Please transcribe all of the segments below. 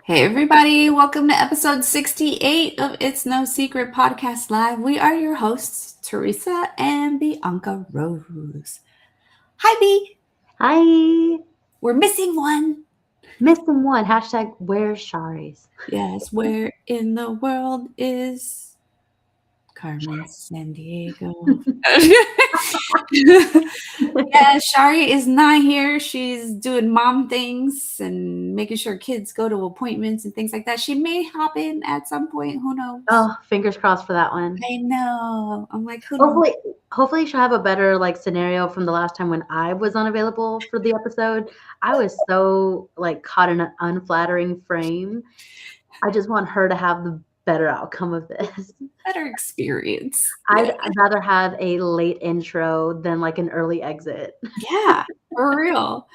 Hey, everybody, welcome to episode 68 of It's No Secret Podcast Live. We are your hosts, Teresa and Bianca Rose. Hi, B. Hi. We're missing one. Missing one. Hashtag where's Shari's? Yes, where in the world is Carmen Sandiego? Yeah, Shari is not here. She's doing mom things and making sure kids go to appointments and things like that. She may hop in at some point. Who knows? Oh, fingers crossed for that one. I know. I'm like, who knows? Hopefully she'll have a better scenario from the last time when I was unavailable for the episode. I was so caught in an unflattering frame. I just want her to have the better outcome of this. Better experience. I'd rather have a late intro than an early exit. Yeah, for real.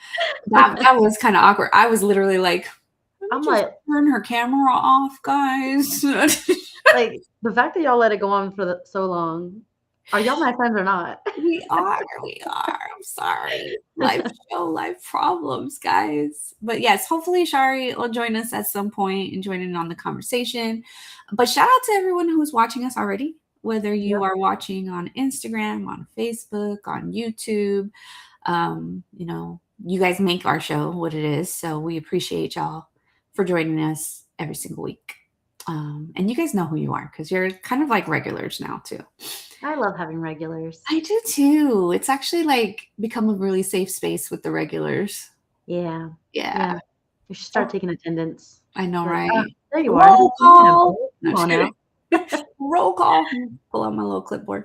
That was kind of awkward. I was literally like, I'm like, turn her camera off, guys. The fact that y'all let it go on for so long. Are y'all my friends or not? We are. I'm sorry. Life problems, guys. But yes, hopefully Shari will join us at some point and join in on the conversation. But shout out to everyone who's watching us already, whether you are watching on Instagram, on Facebook, on YouTube. You guys make our show what it is. So we appreciate y'all for joining us every single week. And you guys know who you are because you're kind of like regulars now too. I love having regulars. I do too. It's actually become a really safe space with the regulars. Yeah. Yeah. You should start taking attendance. I know, right? There you are. Roll call. Roll call. Pull out my little clipboard.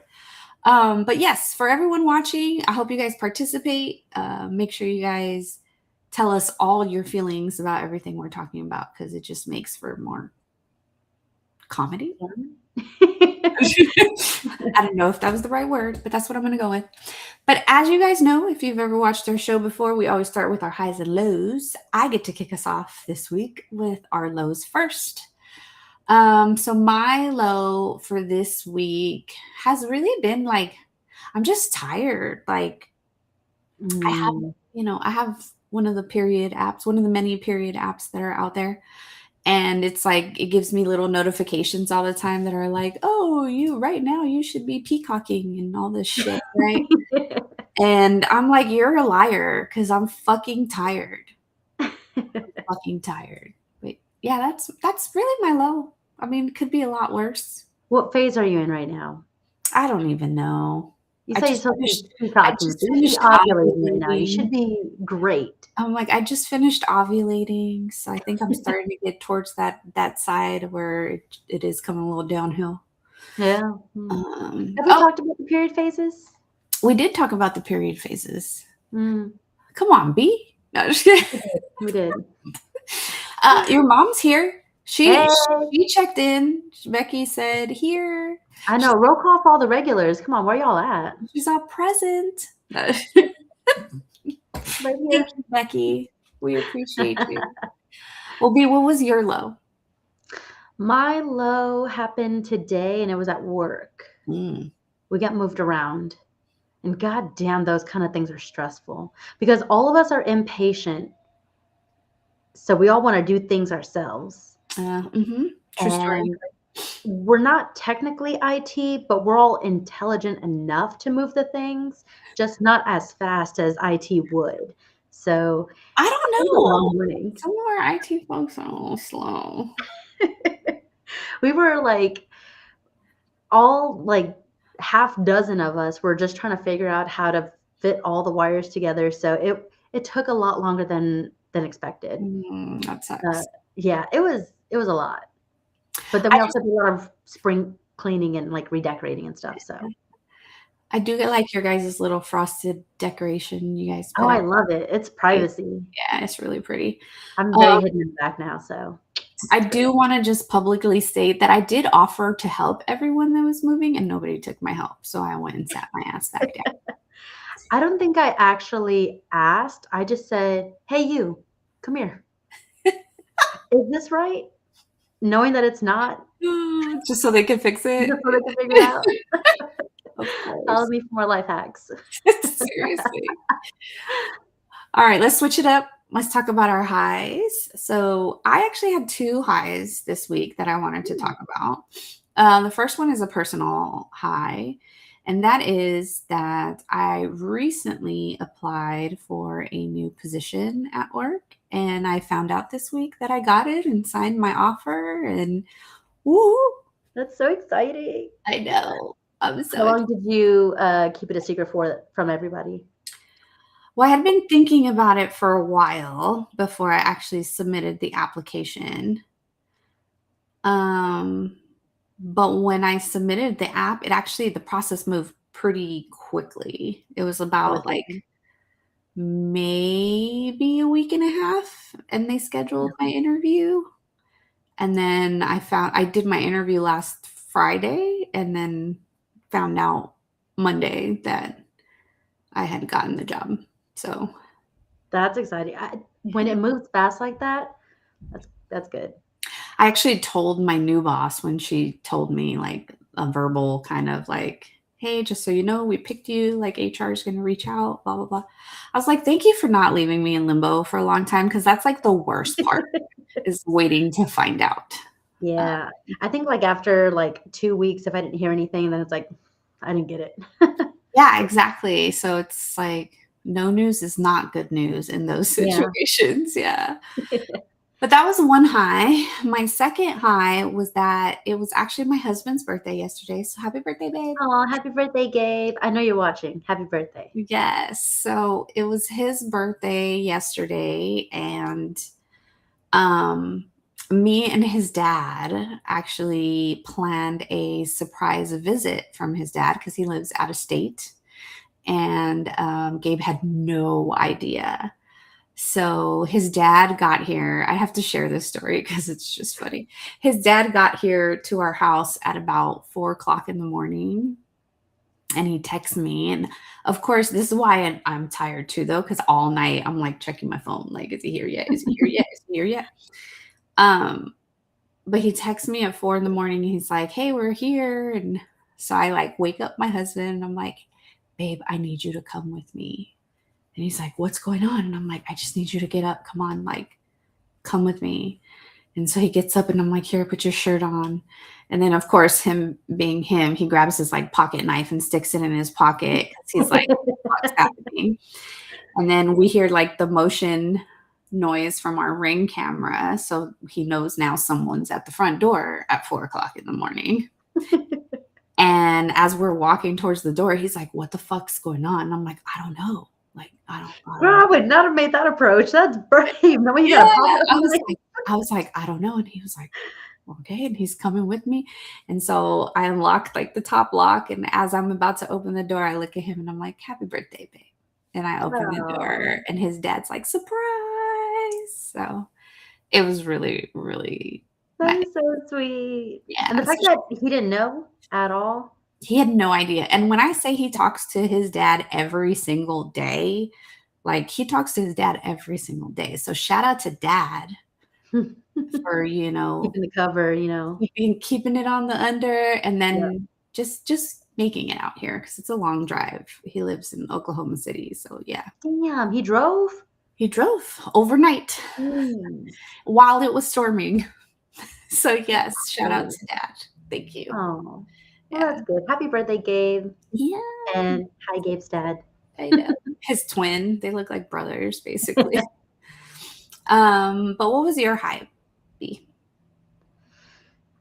But yes, for everyone watching, I hope you guys participate. Make sure you guys tell us all your feelings about everything we're talking about because it just makes for more comedy. I don't know if that was the right word, but that's what I'm going to go with. But as you guys know, if you've ever watched our show before, we always start with our highs and lows. I get to kick us off this week with our lows first. So my low for this week has really been I'm just tired. I have one of the period apps, one of the many period apps that are out there. And it's it gives me little notifications all the time that are like, oh, right now you should be peacocking and all this shit, right? And I'm like, you're a liar because I'm fucking tired. Fucking tired. But yeah, that's really my low. I mean, it could be a lot worse. What phase are you in right now? I don't even know. You say you're finished ovulating right now. You should be great. I'm like, I just finished ovulating, so I think I'm starting to get towards that side where it is coming a little downhill. Yeah. Have we talked about the period phases? We did talk about the period phases. Come on, B. No, just kidding. We did. Your mom's here. She checked in. Becky said, here. I know. Roll call for all the regulars. Come on, where y'all at? She's all present. Thank you, Becky. We appreciate you. Well, B, what was your low? My low happened today, and it was at work. We got moved around. And goddamn, those kind of things are stressful. Because all of us are impatient. So we all want to do things ourselves. True story. We're not technically IT, but we're all intelligent enough to move the things, just not as fast as IT would. So I don't know. Some of our IT folks are a little slow. We were all half dozen of us were just trying to figure out how to fit all the wires together. So it took a lot longer than expected. That sucks. Yeah, it was a lot. But then we also did a lot of spring cleaning and redecorating and stuff. So I do get your guys' little frosted decoration. You guys. Oh, I love it. It's privacy. Yeah, it's really pretty. I'm very hidden in the back now, so. I do want to just publicly state that I did offer to help everyone that was moving and nobody took my help. So I went and sat my ass back down. I don't think I actually asked. I just said, hey, you, come here. Is this right? Knowing that it's not. Just so they can fix it. Just so they can figure it out. Follow me for more life hacks. Seriously. All right, let's switch it up. let's talk about our highs. So I actually had two highs this week that I wanted to talk about. The first one is a personal high, and that is that I recently applied for a new position at work, and I found out this week that I got it and signed my offer, and woo, That's so exciting. I know. I'm so How long did you keep it a secret from everybody? Well, I had been thinking about it for a while before I actually submitted the application. Um, but when I submitted the app, the process moved pretty quickly. It was Oh, it about like did. maybe a week and a half, and they scheduled my interview. And then I did my interview last Friday and then found out Monday that I had gotten the job. So That's exciting. When it moves fast like that, that's good. I actually told my new boss when she told me like a verbal kind of like, hey, just so you know, we picked you, like HR is going to reach out, blah, blah, blah. I was like, thank you for not leaving me in limbo for a long time because that's like the worst part is waiting to find out. Yeah. I think like after like 2 weeks, if I didn't hear anything, then it's like, I didn't get it. Yeah, exactly. So it's like no news is not good news in those Yeah. situations. Yeah. But that was one high. My second high was that it was actually my husband's birthday yesterday. So happy birthday, babe. Oh, happy birthday, Gabe. I know you're watching. Happy birthday. Yes. So it was his birthday yesterday, and um me and his dad actually planned a surprise visit from his dad because he lives out of state. And Gabe had no idea. So his dad got here. I have to share this story because it's just funny. His dad got here to our house at about 4 o'clock in the morning, and he texts me. And of course, this is why I'm tired too, though, because all night I'm like checking my phone, like, is he here yet? Is he here yet? Is he here yet? Um, but he texts me at 4 in the morning. And he's like, hey, we're here. And so I like wake up my husband and I'm like, babe, I need you to come with me. And he's like, what's going on? And I'm like, I just need you to get up. Come on, like, come with me. And so he gets up and I'm like, here, put your shirt on. And then, of course, him being him, he grabs his like pocket knife and sticks it in his pocket because he's like, what's happening? And then we hear like the motion noise from our Ring camera. So he knows now someone's at the front door at 4 o'clock in the morning. And as we're walking towards the door, he's like, what the fuck's going on? And I'm like, I don't know. Like, I don't Girl, I know. would not have made that approach. That's brave. No, when you Yeah, got a pop I was like, I don't know. And he was like, okay. And he's coming with me. And so I unlocked like the top lock. And as I'm about to open the door, I look at him and I'm like, happy birthday, babe. And I open the door and his dad's like, surprise. So it was really, really That nice. is so sweet. And the Yes. fact that he didn't know at all. He had no idea. And when I say he talks to his dad every single day, like he talks to his dad every single day. So shout out to dad for, Keeping the cover, keeping it on the under and Yeah. then just making it out here because it's a long drive. He lives in Oklahoma City. So yeah. Damn, he drove? He drove overnight while it was storming. So yes, shout out to dad. Thank you. Oh, well, Yeah. that's good. Happy birthday, Gabe. Yeah. And hi, Gabe's dad. I know. His twin. They look like brothers, basically. But what was your high, B?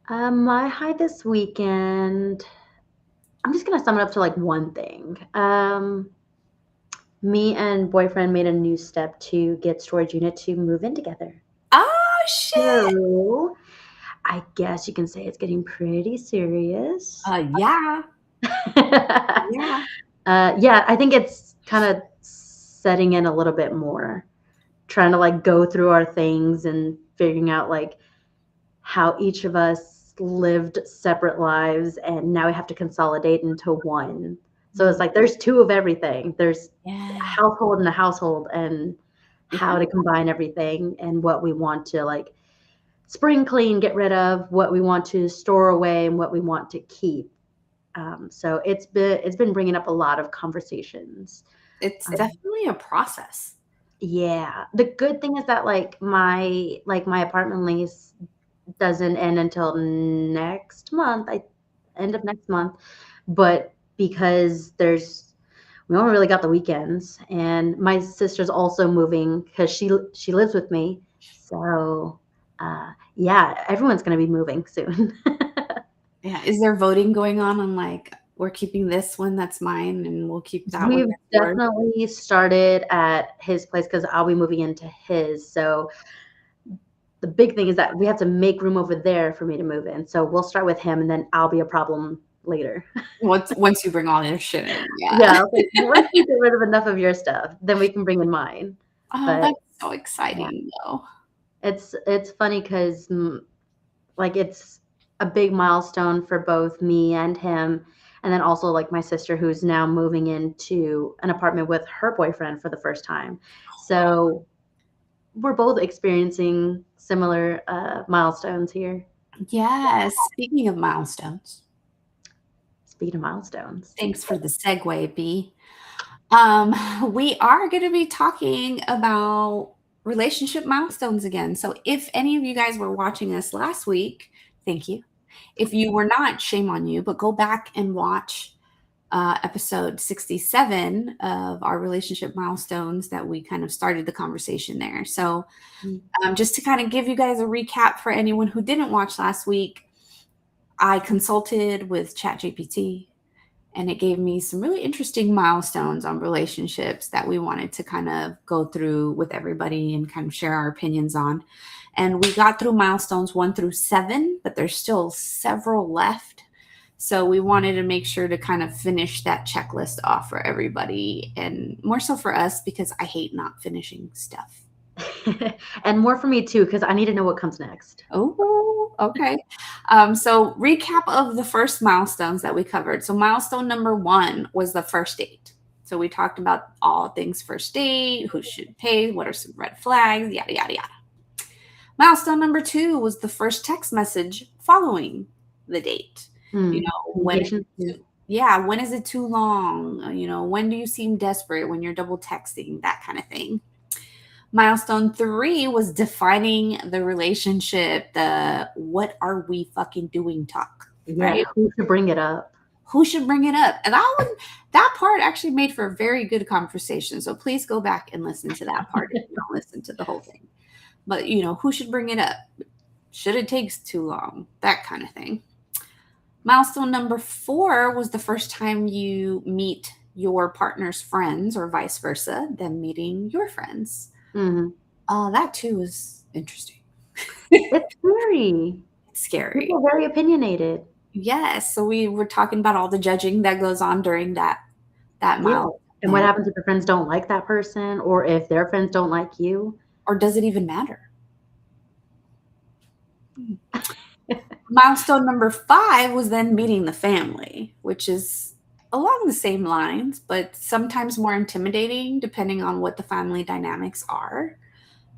My high this weekend, I'm just gonna sum it up to like one thing. Me and boyfriend made a new step to get storage unit to move in together. Oh shit. So I guess you can say it's getting pretty serious. Yeah. Yeah. Yeah, I think it's kind of setting in a little bit more, trying to like go through our things and figuring out like how each of us lived separate lives, and now we have to consolidate into one. So it's like there's two of everything. There's a household and a household, and how to combine everything and what we want to like spring clean, get rid of, what we want to store away, and what we want to keep. So it's been bringing up a lot of conversations. It's definitely a process. Yeah. The good thing is that my apartment lease doesn't end until next month, end of next month. But because we only really got the weekends, and my sister's also moving because she lives with me. So yeah, everyone's gonna be moving soon. Yeah. Is there voting going on like we're keeping this one that's mine and we'll keep that one We've that's yours? definitely started at his place because I'll be moving into his. So the big thing is that we have to make room over there for me to move in. So we'll start with him, and then I'll be a problem later. Once you bring all your shit in. Yeah. Yeah, like, once you get rid of enough of your stuff, then we can bring in mine. Oh, But that's so yeah, exciting though. it's funny because like it's a big milestone for both me and him, and then also like my sister who's now moving into an apartment with her boyfriend for the first time. So we're both experiencing similar milestones here. Yes. Speaking of milestones, Speaking of milestones. thanks for the segue, B. We are going to be talking about relationship milestones again. So if any of you guys were watching us last week, thank you. If you were not, shame on you, but go back and watch episode 67 of our relationship milestones that we kind of started the conversation there. So just to kind of give you guys a recap for anyone who didn't watch last week, I consulted with ChatGPT and it gave me some really interesting milestones on relationships that we wanted to kind of go through with everybody and kind of share our opinions on. And we got through milestones 1 through 7, but there's still several left. So we wanted to make sure to kind of finish that checklist off for everybody, and more so for us because I hate not finishing stuff. And more for me too, because I need to know what comes next. Oh, okay. So recap of the first milestones that we covered. So milestone number 1 was the first date. So we talked about all things first date, who should pay, what are some red flags, yada, yada, yada. Milestone number 2 was the first text message following the date. You know, when when is it too long? You know, when do you seem desperate when you're double texting, that kind of thing. Milestone 3 was defining the relationship, the what are we fucking doing talk. Yeah, Right? who should bring it up? Who should bring it up? And that part actually made for a very good conversation. So please go back and listen to that part if you don't listen to the whole thing. But you know, who should bring it up? Should it takes too long? That kind of thing. Milestone number 4 was the first time you meet your partner's friends or vice versa, them meeting your friends. That too is interesting. It's scary. It's scary. People are very opinionated. Yes. So we were talking about all the judging that goes on during that Yeah. mile. And what happens if your friends don't like that person, or if their friends don't like you? Or does it even matter? Milestone number 5 was then meeting the family, which is along the same lines, but sometimes more intimidating depending on what the family dynamics are.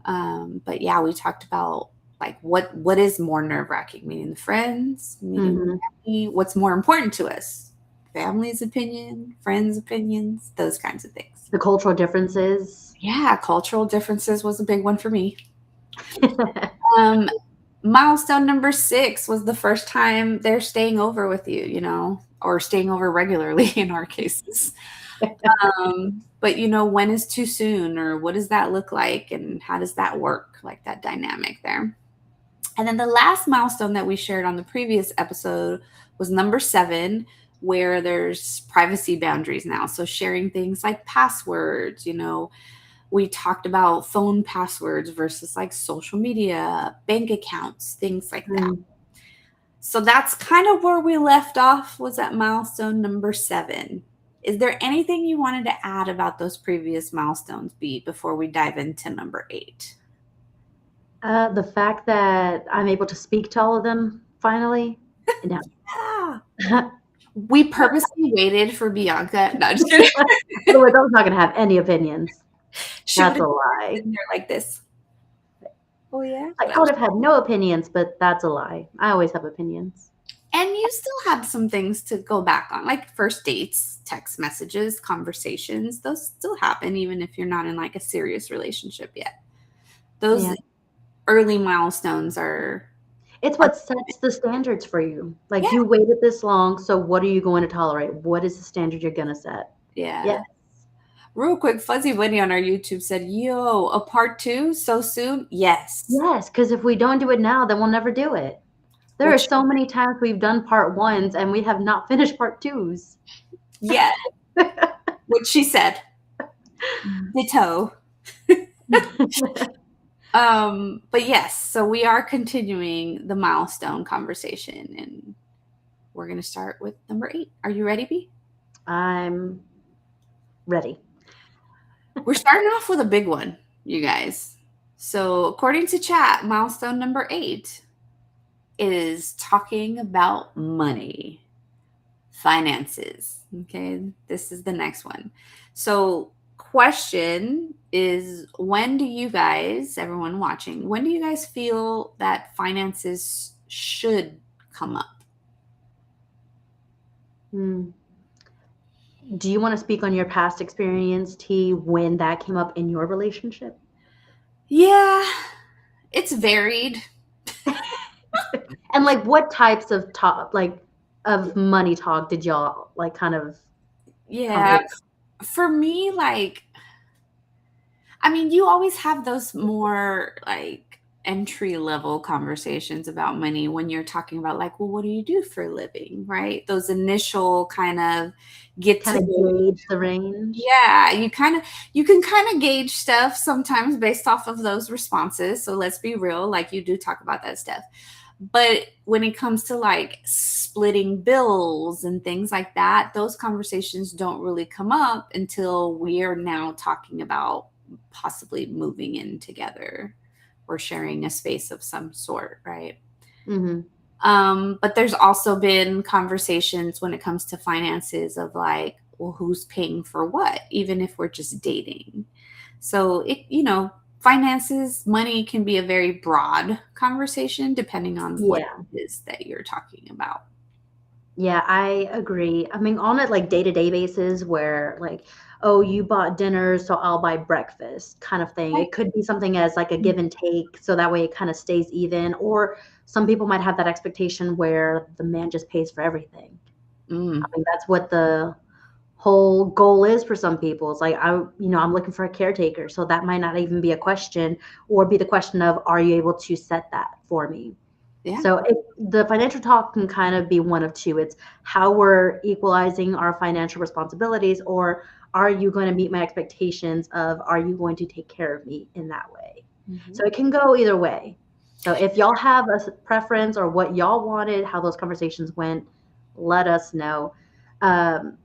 But yeah, we talked about like what is more nerve-wracking, meeting the friends, meeting the family, what's more important to us, family's opinion, friends' opinions, those kinds of things. The cultural differences. Yeah, cultural differences was a big one for me. Milestone number 6 was the first time they're staying over with you, you know, or staying over regularly in our cases. But you know, when is too soon, or what does that look like, and how does that work, like that dynamic there. And then the last milestone that we shared on the previous episode was number 7, where there's privacy boundaries now. So sharing things like passwords, you know, we talked about phone passwords versus like social media, bank accounts, things like that. So that's kind of where we left off, was at milestone number 7. Is there anything you wanted to add about those previous milestones, B, before we dive into number 8? The fact that I'm able to speak to all of them finally. No. Yeah. We purposely waited for Bianca. No, just kidding. Otherwise, I was not going to have any opinions. That's a lie. They're like this. Oh yeah. I would have had no opinions, but that's a lie. I always have opinions. And you still have some things to go back on, like first dates, text messages, conversations. Those still happen even if you're not in like a serious relationship yet. Those Yeah. early milestones are It's are what sets the standards for you. Like, yeah, you waited this long, so what are you going to tolerate? What is the standard you're gonna set? yeah. Yes. Real quick, Fuzzy Bunny on our YouTube said, "Yo, a part 2 so soon?" Yes. Yes, because if we don't do it now, then we'll never do it. There are Which so many times we've done part 1s and we have not finished part 2s. yeah, what she said. Ditto. But yes, so we are continuing the milestone conversation and we're going to start with number 8. Are you ready, B? I'm ready. We're starting off with a big one, you guys. So, according to chat, milestone number 8 is talking about money, finances. Okay, this is the next one. So, question is, when do you guys, everyone watching, when do you guys feel that finances should come up? Hmm. Do you want to speak on your past experience, T, when that came up in your relationship? Yeah, it's varied. And like, what types of talk, like, of money talk did y'all like kind of come Yeah, with? for me, like, I mean, you always have those more like entry level conversations about money when you're talking about, like, well, what do you do for a living, right? Those initial kind of get Kind to of know. gauge the range? Yeah, you can kind of gauge stuff sometimes based off of those responses. So let's be real, like you do talk about that stuff. But when it comes to like splitting bills and things like that, those conversations don't really come up until we are now talking about possibly moving in together or sharing a space of some sort, right? Mm-hmm. But there's also been conversations when it comes to finances of like, well, who's paying for what, even if we're just dating. So finances, money can be a very broad conversation depending on what Yeah. it is that you're talking about. Yeah, I agree. I mean, on a like day-to-day basis where like, oh, you bought dinner, so I'll buy breakfast kind of thing. Right. It could be something as like a give and take, so that way it kind of stays even. Or some people might have that expectation where the man just pays for everything. I Mm, mean, that's what the whole goal is for some people. It's like, I'm looking for a caretaker, so that might not even be a question, or be the question of, are you able to set that for me? yeah. So the financial talk can kind of be one of two. It's how we're equalizing our financial responsibilities, or are you going to meet my expectations of, are you going to take care of me in that way? Mhm. So it can go either way. So if y'all have a preference or what y'all wanted, how those conversations went, let us know. Um,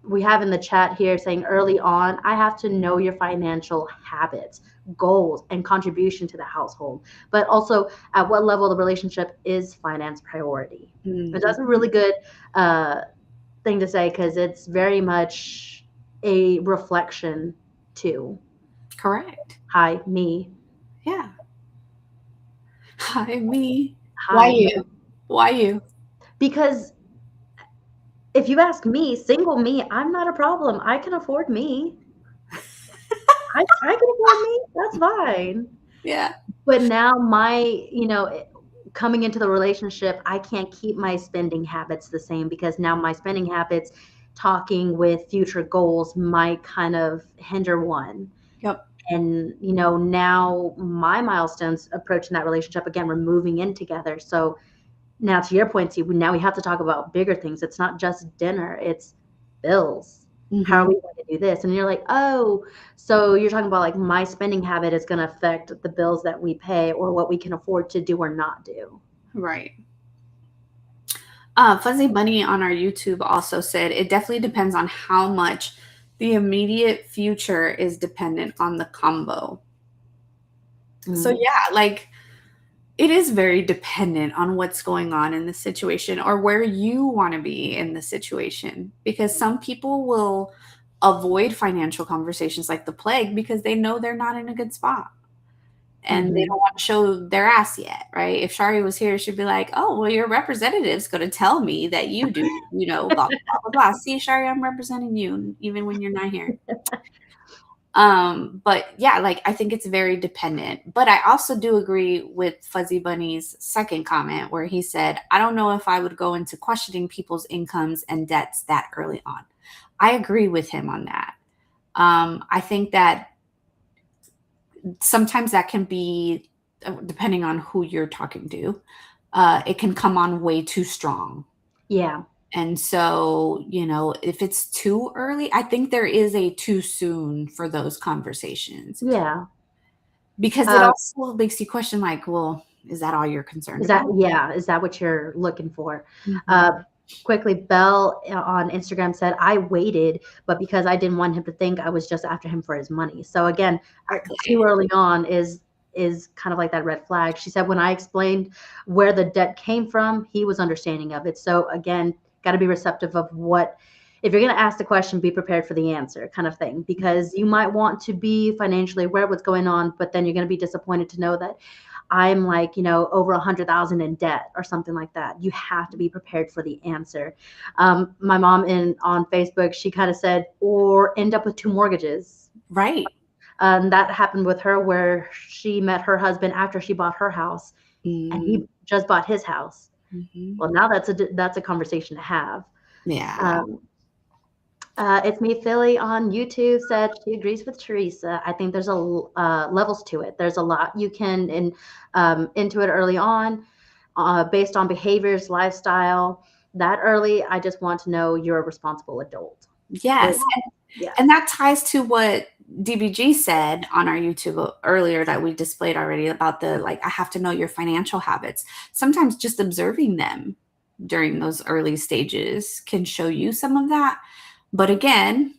we have in the chat here saying early on, I have to know your financial habits, goals, and contribution to the household. But also, at what level of the relationship is finance priority? And Mhm. that's a really good uh, thing to say, because it's very much a reflection to, Correct. hi, me. Yeah. Hi, me. Why Hi. you? Why you? Because if you ask me, single me, I'm not a problem. I can afford me. I can afford me. That's fine. Yeah. But now coming into the relationship, I can't keep my spending habits the same, because now my spending habits, talking with future goals, might kind of hinder one. Yep. And, now my milestones approaching that relationship, again, we're moving in together. So now, to your point, T, now we have to talk about bigger things. It's not just dinner, it's bills. How are Mhm. we going to do this? And you're like, oh, so you're talking about like my spending habit is going to affect the bills that we pay, or what we can afford to do or not do. Right. Fuzzy Bunny on our YouTube also said it definitely depends on how much the immediate future is dependent on the combo. So, Mm. yeah, like it is very dependent on what's going on in the situation or where you want to be in the situation. Because some people will avoid financial conversations like the plague because they know they're not in a good spot. and they don't want to show their ass yet, right? If Shari was here, she'd be like, "Oh, well, your representative's going to tell me that you do, blah, blah, blah, blah. See, Shari, I'm representing you even when you're not here." But yeah, like I think it's very dependent. But I also do agree with Fuzzy Bunny's second comment where he said, "I don't know if I would go into questioning people's incomes and debts that early on." I agree with him on that. I think that sometimes that can be, depending on who you're talking to, it can come on way too strong. Yeah. And so, if it's too early, I think there is a too soon for those conversations. Yeah. Because it also makes you question, like, well, is that all you're concerned about? Is that what you're looking for? Quickly, Belle on Instagram said, "I waited, but because I didn't want him to think I was just after him for his money." So again, too early on is kind of like that red flag. She said, "When I explained where the debt came from, he was understanding of it." So again, got to be receptive of what, if you're going to ask the question, be prepared for the answer kind of thing, because you might want to be financially aware of what's going on, but then you're going to be disappointed to know that I'm like, over 100,000 in debt or something like that. You have to be prepared for the answer. My mom on Facebook, she kind of said, or end up with 2 mortgages. Right. That happened with her where she met her husband after she bought her house and he just bought his house. Well, now that's a conversation to have. Yeah. It's Me Philly on YouTube said she agrees with Teresa. I think there's levels to it. There's a lot you can into it early on, based on behaviors, lifestyle. That early, I just want to know you're a responsible adult. Yes. And that ties to what DBG said on our YouTube earlier that we displayed already about I have to know your financial habits. Sometimes just observing them during those early stages can show you some of that. But again,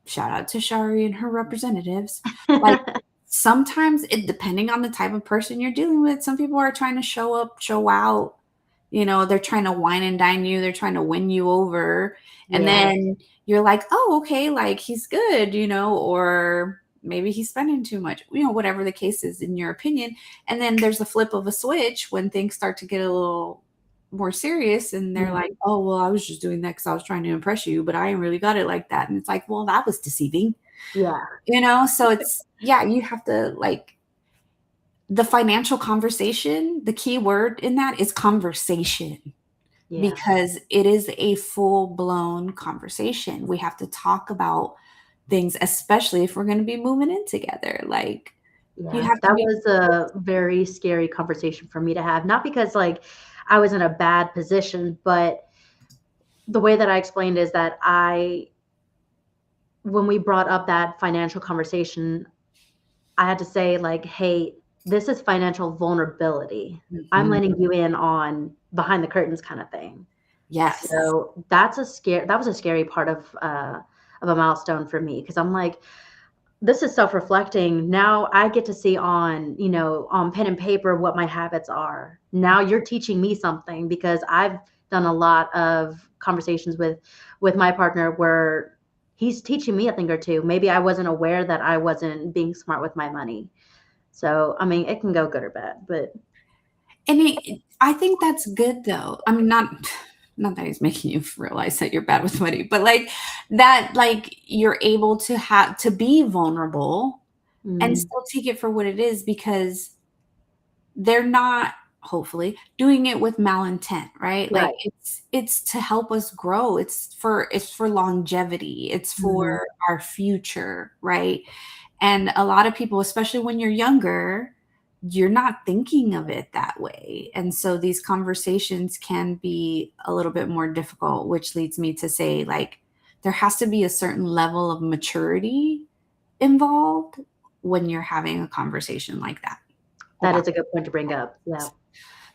shout out to Shari and her representatives. Like sometimes depending on the type of person you're dealing with, some people are trying to show up, show out, they're trying to wine and dine you. They're trying to win you over. And then you're like, oh, okay, like he's good, or maybe he's spending too much, whatever the case is in your opinion. And then there's a flip of a switch when things start to get a little more serious and they're like, oh, well, I was just doing that because I was trying to impress you, but I ain't really got it like that. And it's like, well, that was deceiving. Yeah. So it's, you have to the financial conversation, the key word in that is conversation. Because it is a full-blown conversation. We have to talk about things, especially if we're going to be moving in together. That was a very scary conversation for me to have. Not because I was in a bad position, but the way that I explained is that when we brought up that financial conversation, I had to say hey, this is financial vulnerability. I'm letting you in on behind the curtains kind of thing. Yes. So that was a scary part of a milestone for me, because I'm like, this is self-reflecting. Now I get to see on pen and paper what my habits are. Now you're teaching me something, because I've done a lot of conversations with my partner where he's teaching me a thing or two. Maybe I wasn't aware that I wasn't being smart with my money. So, I mean, it can go good or bad, but. And I think that's good though. I mean, not that he's making you realize that you're bad with money, but you're able to be vulnerable and still take it for what it is, because they're not, hopefully, doing it with malintent, right? Like it's to help us grow. It's for longevity. It's for our future, right? And a lot of people, especially when you're younger, you're not thinking of it that way. And so these conversations can be a little bit more difficult, which leads me to say, there has to be a certain level of maturity involved when you're having a conversation like that. That is a good point to bring up. Yeah.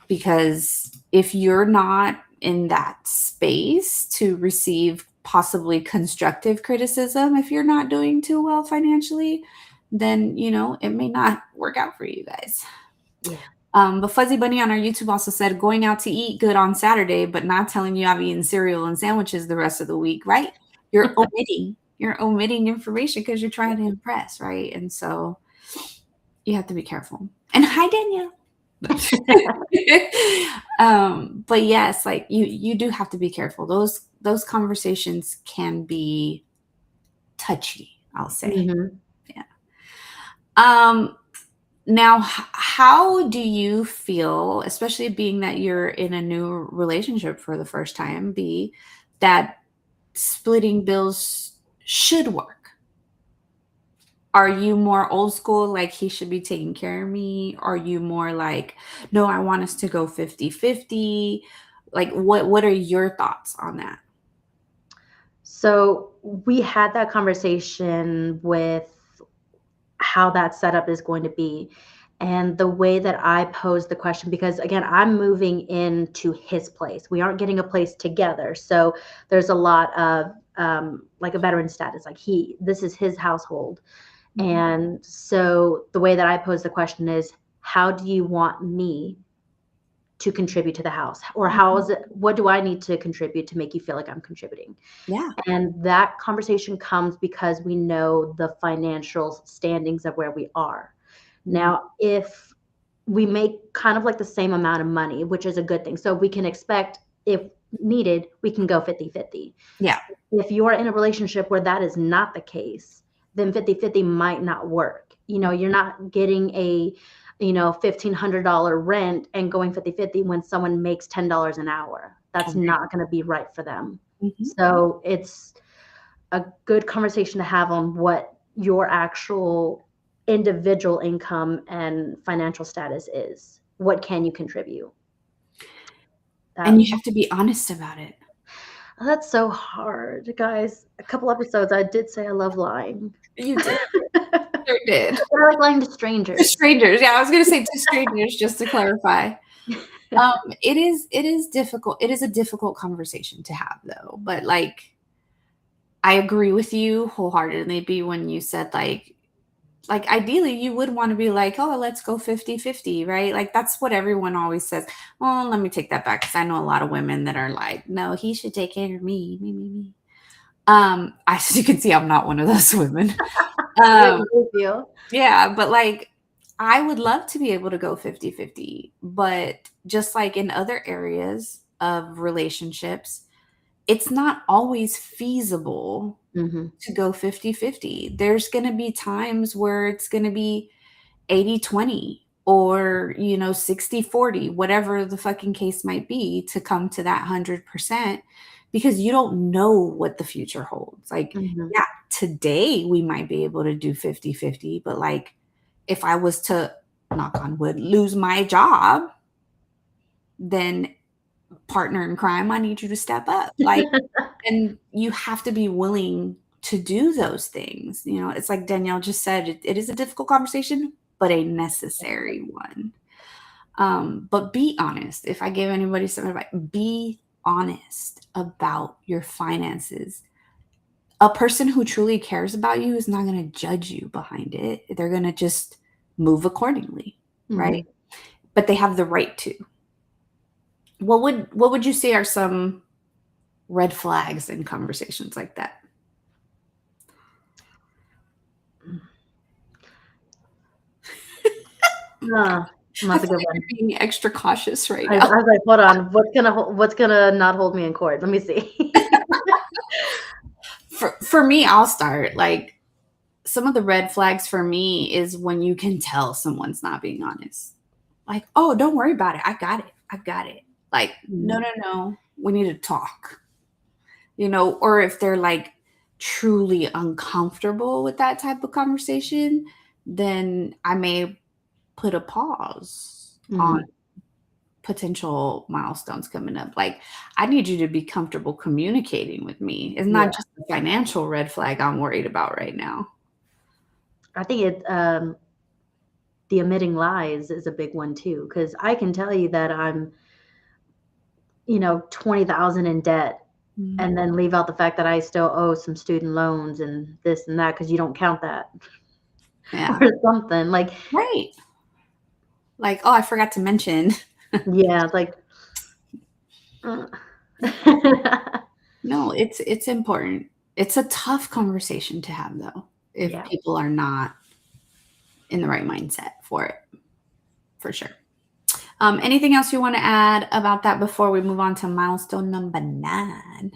Because if you're not in that space to receive possibly constructive criticism, if you're not doing too well financially, then, it may not work out for you guys. Yeah. But Fuzzy Bunny on our YouTube also said, going out to eat good on Saturday, but not telling you I've eaten cereal and sandwiches the rest of the week, right? You're omitting information because you're trying to impress, right? And so, you have to be careful. And hi, Danielle. But yes, like you do have to be careful. Those conversations can be touchy, I'll say. Mm-hmm. Yeah. Now, how do you feel, especially being that you're in a new relationship for the first time, that splitting bills should work? Are you more old school, like he should be taking care of me? Are you more like, no, I want us to go 50-50? Like what are your thoughts on that? So we had that conversation with how that setup is going to be. And the way that I posed the question, because again, I'm moving into his place. We aren't getting a place together. So there's a lot of like a veteran status, like this is his household. Mhm. And so the way that I pose the question is, how do you want me to contribute to the house? Or what do I need to contribute to make you feel like I'm contributing? Yeah. And that conversation comes because we know the financial standings of where we are. Now, if we make kind of like the same amount of money, which is a good thing. So we can expect, if needed, we can go 50-50. Yeah. If you're in a relationship where that is not the case, then 50-50 might not work. You're not getting a, $1,500 rent and going 50-50 when someone makes $10 an hour. That's Okay. not going to be right for them. Mhm. So it's a good conversation to have on what your actual individual income and financial status is. What can you contribute? And you have to be honest about it. That's so hard, guys. A couple episodes, I did say I love lying. You did. Sure did. I like lying to To strangers. strangers. Yeah, I was going to say to strangers, just to clarify. It is difficult. It is a difficult conversation to have, though. But like, I agree with you wholeheartedly. Be when you said like ideally you would want to be like, oh, let's go 50-50, right? Like that's what everyone always says. Oh, let me take that back, because I know a lot of women that are like, no, he should take care of me. As you can see, I'm not one of those women. Yeah, but like I would love to be able to go 50-50, but just like in other areas of relationships, it's not always feasible Mhm. to go 50-50. There's going to be times where it's going to be 80-20 or, 60-40, whatever the fucking case might be, to come to that 100%, because you don't know what the future holds. Like, Mhm. yeah, today we might be able to do 50-50, but like if I was to, knock on wood, lose my job, then partner in crime, I need you to step up. Like, and you have to be willing to do those things. It's like Danielle just said, it is a difficult conversation, but a necessary one. But be honest. If I give anybody some advice, be honest about your finances. A person who truly cares about you is not going to judge you behind it. They're going to just move accordingly, right? Mhm. But they have the right to. What would you say are some red flags in conversations like that? That's a good one. You're being extra cautious right I now. was like, hold on, what's gonna not hold me in court? Let me see. For me, I'll start. Like, some of the red flags for me is when you can tell someone's not being honest. Like, oh, don't worry about it. I've got it. Like, no. We need to talk. Or if they're like truly uncomfortable with that type of conversation, then I may put a pause on Mhm. potential milestones coming up. Like, I need you to be comfortable communicating with me. It's Yeah. not just the financial red flag I'm worried about right now. I think the omitting lies is a big one too, because I can tell you that I'm, 20,000 in debt, and then leave out the fact that I still owe some student loans and this and that, because you don't count that. Yeah. Or something like, Right. Like, oh, I forgot to mention. yeah, it's like, uh. No, it's important. It's a tough conversation to have, though, if Yeah. people are not in the right mindset for it, for sure. Anything else you want to add about that before we move on to milestone number 9?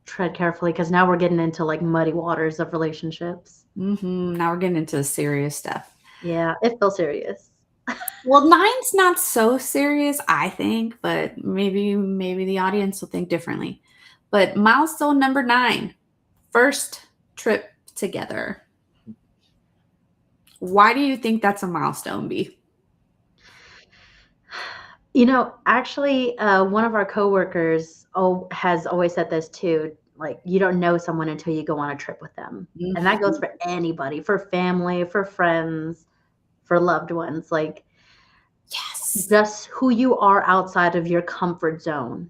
Tread carefully, because now we're getting into like muddy waters of relationships. Now we're getting into the serious stuff. Yeah, it feels serious. Well, 9's not so serious, I think, but maybe the audience will think differently. But milestone number 9, first trip together. Why do you think that's a milestone, B? Actually, one of our coworkers has always said this too. Like, you don't know someone until you go on a trip with them. And that goes for anybody, for family, for friends, for loved ones. Like, Yes. just who you are outside of your comfort zone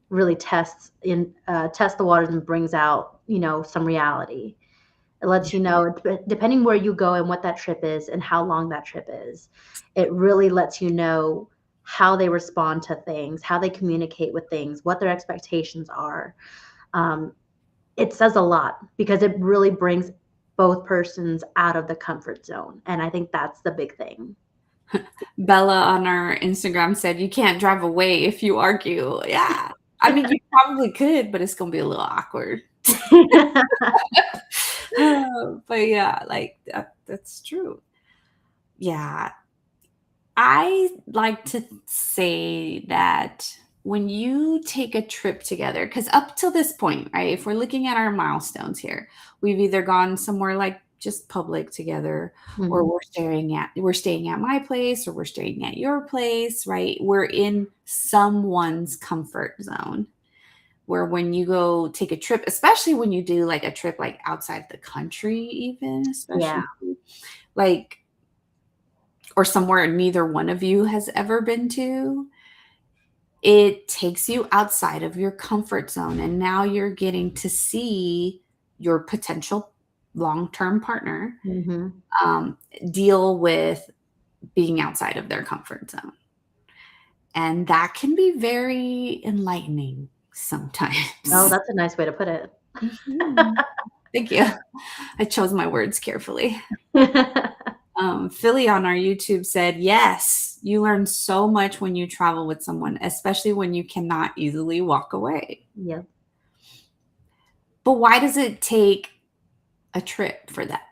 really tests the waters and brings out, some reality. It lets you know, depending where you go and what that trip is and how long that trip is, it really lets you know how they respond to things, how they communicate with things, what their expectations are. It says a lot because it really brings both persons out of the comfort zone. And I think that's the big thing. Bella on our Instagram said, you can't drive away if you argue. Yeah. I mean, you probably could, but it's going to be a little awkward. But yeah, like that's true. Yeah. I like to say that when you take a trip together, because up till this point, right, if we're looking at our milestones here, we've either gone somewhere like just public together, or we're staying at my place, or we're staying at your place, right? We're in someone's comfort zone. Where when you go take a trip, especially when you do like a trip like outside the country, even especially like, or somewhere neither one of you has ever been to, it takes you outside of your comfort zone. And now you're getting to see your potential long-term partner deal with being outside of their comfort zone. And that can be very enlightening sometimes. Oh, that's a nice way to put it. Thank you. I chose my words carefully. Philly on our YouTube said, yes, you learn so much when you travel with someone, especially when you cannot easily walk away. Yeah. But why does it take a trip for that?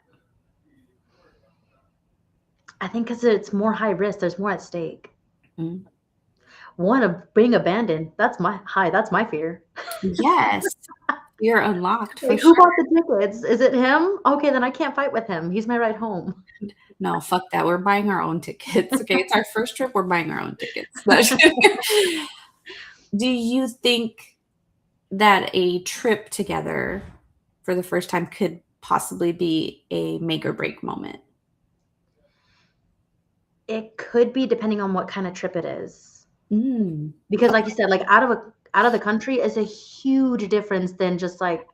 I think because it's more high risk. There's more at stake. One, of being abandoned. That's my fear. Yes. You're unlocked for Who sure. bought the tickets? Is it him? Okay, then I can't fight with him. He's my ride home. No, fuck that. We're buying our own tickets. Okay, it's our first trip. We're buying our own tickets. Do you think that a trip together for the first time could possibly be a make or break moment? It could be, depending on what kind of trip it is. Because like you said, like out of the country is a huge difference than just like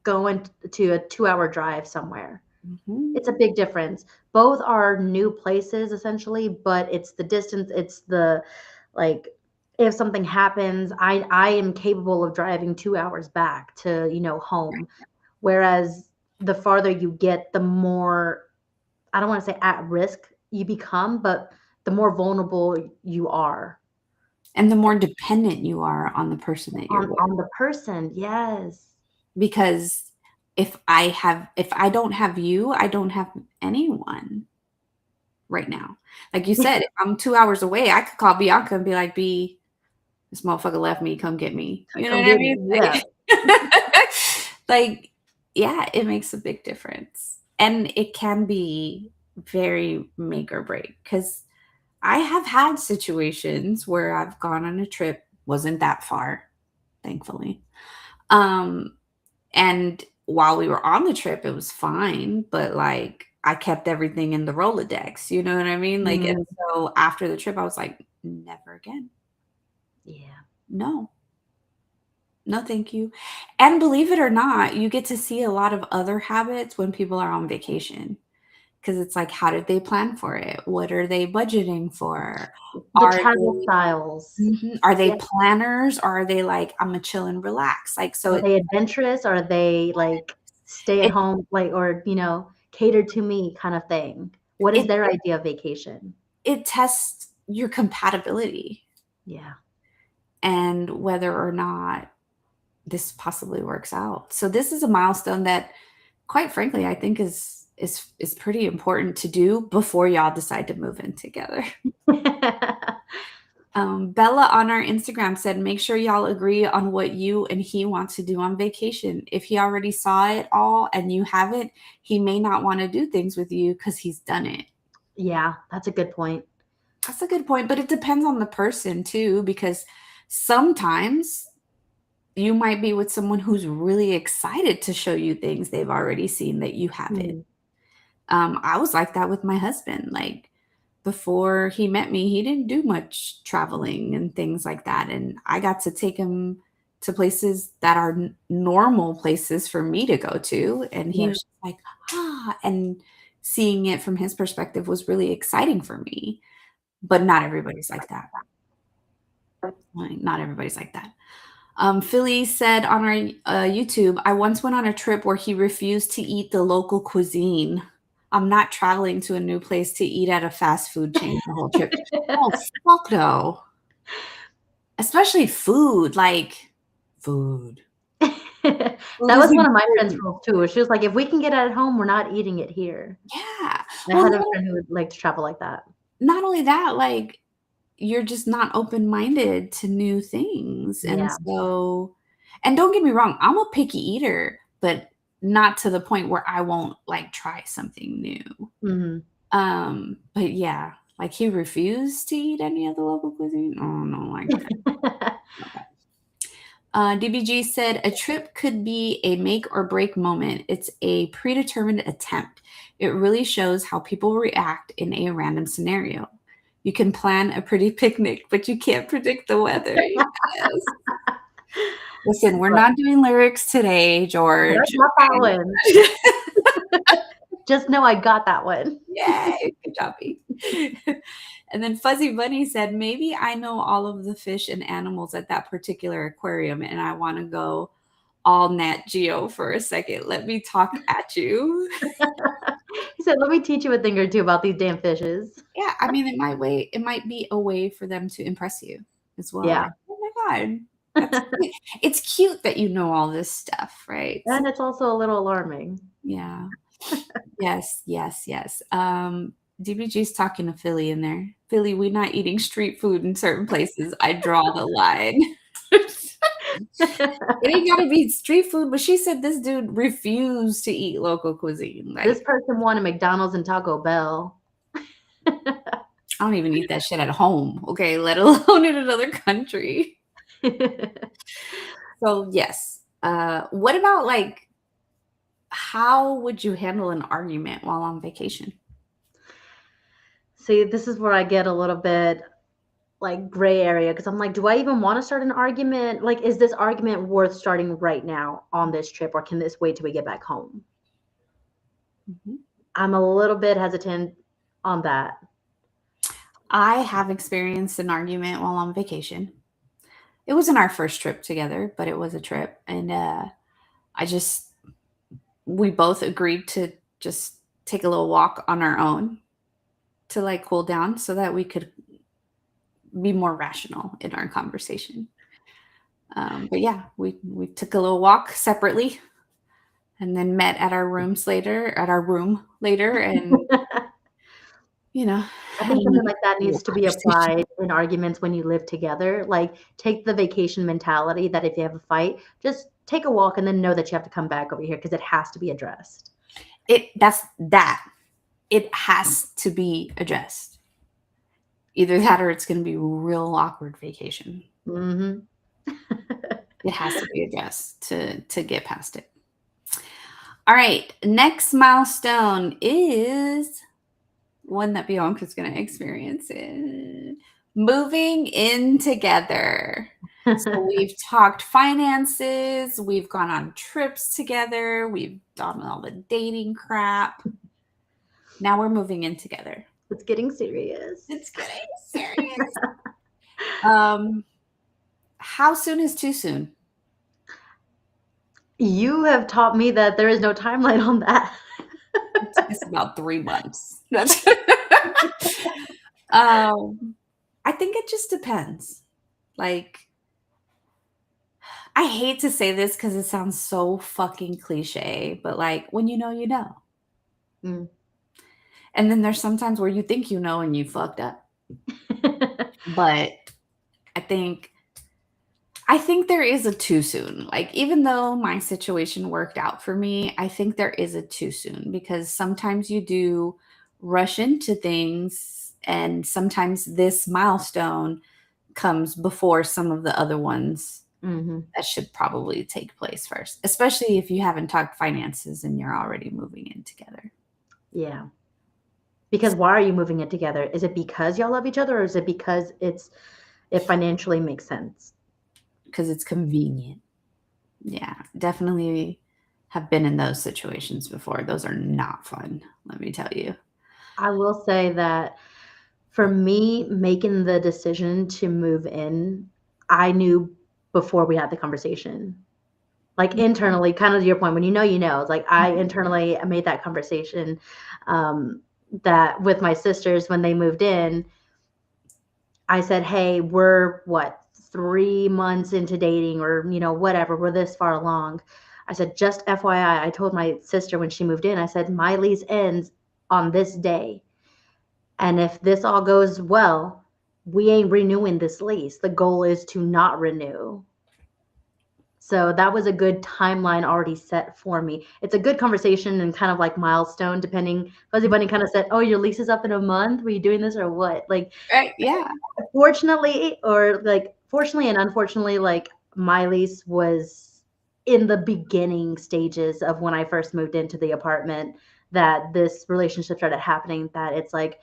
going to a 2-hour drive somewhere. It's a big difference. Both are new places essentially, but it's the distance. It's the, like, if something happens, I am capable of driving 2 hours back to, home. Whereas the farther you get, the more, I don't want to say at risk you become, but the more vulnerable you are. And the more dependent you are on the person that you're with. On the person, yes. Because if I don't have you, I don't have anyone right now. Like you said, if I'm 2 hours away, I could call Bianca and be like, B, this motherfucker left me, come get me. You know what I mean? Yeah. Like, yeah, it makes a big difference. And it can be very make or break, because I have had situations where I've gone on a trip, wasn't that far, thankfully. And while we were on the trip, it was fine, but like I kept everything in the Rolodex, you know what I mean? Like, and so after the trip, I was like, never again. Yeah. No, thank you. And believe it or not, you get to see a lot of other habits when people are on vacation. Because it's like, how did they plan for it? What are they budgeting for? The travel styles. Are they planners, or are they like, I'm gonna chill and relax? Like, so are they adventurous? Are they like stay at It home, like, or, cater to me kind of thing. What is it their idea of vacation? it tests your compatibility Yeah. and whether or not this possibly works out. So this is a milestone that, quite frankly, I think is pretty important to do before y'all decide to move in together. Bella on our Instagram said, make sure y'all agree on what you and he want to do on vacation. If he already saw it all and you haven't, he may not want to do things with you because he's done it. Yeah, that's a good point. That's a good point, but it depends on the person too, because sometimes you might be with someone who's really excited to show you things they've already seen that you haven't. Mm, I was like that with my husband. Like before he met me, he didn't do much traveling and things like that. And I got to take him to places that are normal places for me to go to. And he yeah. was just like, and seeing it from his perspective was really exciting for me. But not everybody's like that. Like, not everybody's like that. Philly said on our YouTube, I once went on a trip where he refused to eat the local cuisine. I'm not traveling to a new place to eat at a fast food chain the whole trip. Oh, fuck no. Especially food, like food. Food That is was one of my friend's important. rules too. She was like, "If we can get it at home, we're not eating it here." Yeah. I Well, had a friend who would like to travel like that. not only that, like you're just not open-minded to new things. And Yeah. so, and don't get me wrong, I'm a picky eater, but not to the point where I won't like try something new. Mhm. But yeah, like he refused to eat any of the local cuisine. Oh no, like okay. DBG said a trip could be a make or break moment. It's a predetermined attempt. It really shows how people react in a random scenario. You can plan a pretty picnic, but you can't predict the weather. Yes. Listen, we're But not doing lyrics today, I George. got that one. Okay? Just know I got that one. Yay, good job, B. And then Fuzzy Bunny said, maybe I know all of the fish and animals at that particular aquarium and I want to go all Nat Geo for a second. Let me talk at you. He said, "Let me teach you a thing or two about these damn fishes." Yeah, I mean, it might be a way for them to impress you as well. Yeah. Like, oh my God, that's cute. It's cute that you know all this stuff, right? So, And it's also a little alarming. yeah. Yes, yes, yes. DBG's talking to Philly in there. Philly, we're not eating street food in certain places. I draw the line. It ain't gotta be street food, but she said this dude refused to eat local cuisine. This Like, person wanted McDonald's and Taco Bell. I don't even eat that shit at home, okay, let alone in another country. So yes. What about like how would you handle an argument while on vacation? See, this is where I get a little bit like gray area because I'm like, do I even want to start an argument? Like, is this argument worth starting right now on this trip, or can this wait till we get back home? Mhm. I'm a little bit hesitant on that. I have experienced an argument while on vacation. It wasn't our first trip together, but it was a trip. And I just, we both agreed to just take a little walk on our own to like cool down so that we could be more rational in our conversation. But yeah, we took a little walk separately and then met at our room later and I had think something like that little needs to be conversation. applied in arguments when you live together. Like, take the vacation mentality that if you have a fight, just take a walk and then know that you have to come back over here because it has to be addressed. It has to be addressed. Either that or it's going to be a real awkward vacation. Hmm. It has to be addressed to get past it. All right, next milestone is one that Bianca's going to experience it. Moving in together. So we've talked finances, we've gone on trips together, we've done all the dating crap. Now we're moving in together. It's getting serious. It's getting serious. How soon is too soon? You have taught me that there is no timeline on that. It took us about 3 months. That's I think it just depends. Like, I hate to say this because it sounds so fucking cliche, but, like, when you know, you know. Mm. And then there's sometimes where you think you know and you fucked up. But I think there is a too soon. Like, even though my situation worked out for me, I think there is a too soon because sometimes you do rush into things, and sometimes this milestone comes before some of the other ones Mhm. that should probably take place first, especially if you haven't talked finances and you're already moving in together. Yeah. Because why are you moving it together? Is it because y'all love each other, or is it because it financially makes sense? Because it's convenient. Yeah, definitely have been in those situations before. Those are not fun, let me tell you. I will say that for me, making the decision to move in, I knew before we had the conversation. Like, internally, kind of to your point, when you know, it's like I internally made that conversation, um, that with my sisters when they moved in, I said, "Hey, we're what, 3 months into dating or, whatever, we're this far along." I said, "Just FYI," I told my sister when she moved in, I said, "My lease ends on this day, and if this all goes well, we ain't renewing this lease. The goal is to not renew." So that was a good timeline already set for me. It's a good conversation and kind of like milestone depending. Fuzzy Bunny kind of said, "Oh, your lease is up in a month. Were you doing this or what?" Like, Right, yeah. fortunately and unfortunately, like, my lease was in the beginning stages of when I first moved into the apartment that this relationship started happening, that it's like,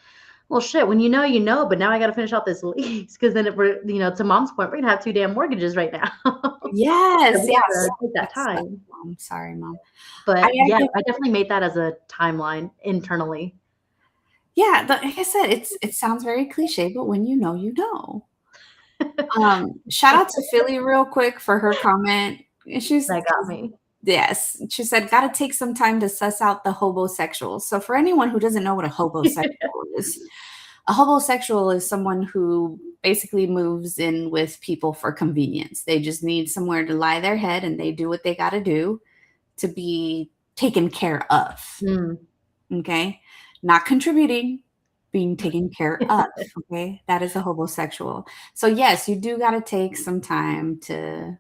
well, shit, when you know, but now I gotta finish out this lease because then if we're, to mom's point, we're gonna have 2 damn mortgages right now. So Yes, we yes. gotta take that That's time. mom. Sorry, mom. But I yeah, get I definitely made that as a timeline internally. yeah, like I said, it sounds very cliche, but when you know, you know. Shout out to Philly real quick for her comment. That got me. Yes, she said, "Gotta take some time to suss out the hobosexuals." So for anyone who doesn't know what a hobosexual is, a hobosexual is someone who basically moves in with people for convenience. They just need somewhere to lie their head, and they do what they gotta do to be taken care of. Mm. Okay? Not contributing, being taken care of. Okay? That is a hobosexual. So, yes, you do got to take some time to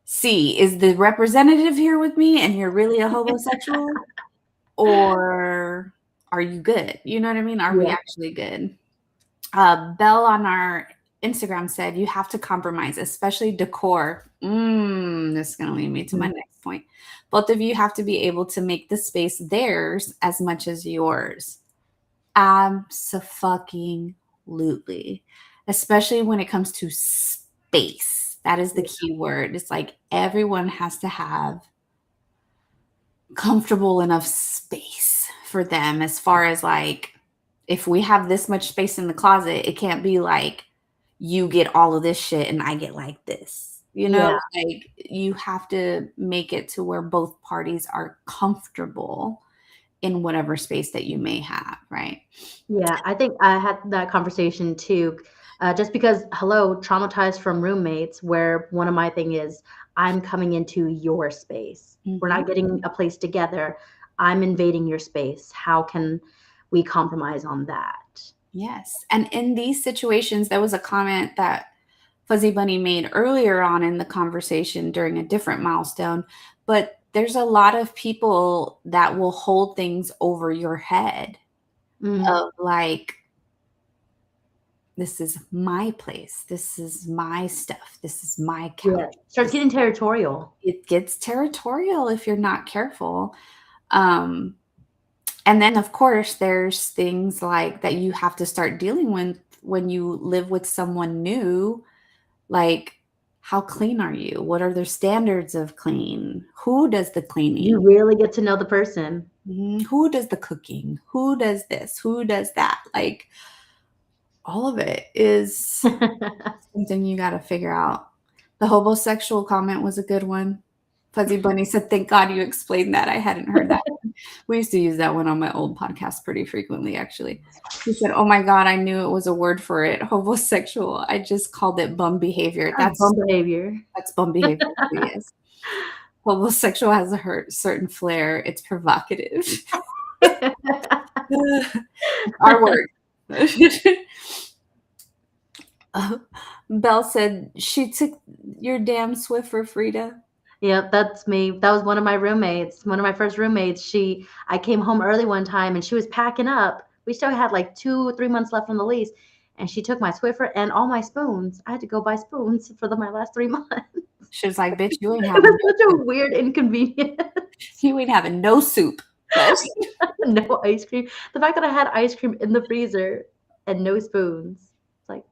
see, is the representative here with me and you're really a homosexual? Or are you good? You know what I mean? Are we Yeah. actually good? Belle on our Instagram said, you have to compromise, especially decor. This is going to lead me to my Mm. next point. Both of you have to be able to make the space theirs as much as yours. Abso-fucking-lutely. Especially when it comes to space. That is the Yeah. key word. It's like everyone has to have comfortable enough space for them, as far as like, if we have this much space in the closet, it can't be like you get all of this shit and I get like this. You know, Yeah. like you have to make it to where both parties are comfortable in whatever space that you may have, right? Yeah, I think I had that conversation too, just because, hello, traumatized from roommates, where one of my thing is, I'm coming into your space. We're Mhm. not getting a place together. I'm invading your space. How can we compromise on that? Yes. And in these situations, there was a comment that Fuzzy Bunny made earlier on in the conversation during a different milestone, but there's a lot of people that will hold things over your head Mhm. of like, this is my place. This is my stuff. This is my Yeah, couch. starts getting territorial. It gets territorial if you're not careful. Um, and then, of course, there's things like that you have to start dealing with when you live with someone new. Like, how clean are you? What are their standards of clean? Who does the You cleaning? really get to know the person. Who does the cooking? Who does this? Who does that? Like, all of it is something you got to figure out. The homosexual comment was a good one. Fuzzy Bunny said, "Thank God you explained that. I hadn't heard that." We used to use that one on my old podcast pretty frequently, actually. He said, "Oh my God, I knew it was a word for it. Homosexual. I just called it bum behavior." Bum behavior. That's bum behavior. Yes. Homosexual has a certain flair. It's provocative. Our word. Belle said, "She took your damn Swiffer, Frida." Yep, that's me. That was one of my roommates, one of my first roommates. I came home early one time and she was packing up. We still had like 2 or 3 months left on the lease, and she took my Swiffer and all my spoons. I had to go buy spoons for my last 3 months. She was like, "Bitch, you ain't It having was such a weird inconvenience. you ain't having no soup." No ice cream. The fact that I had ice cream in the freezer and no spoons. It's like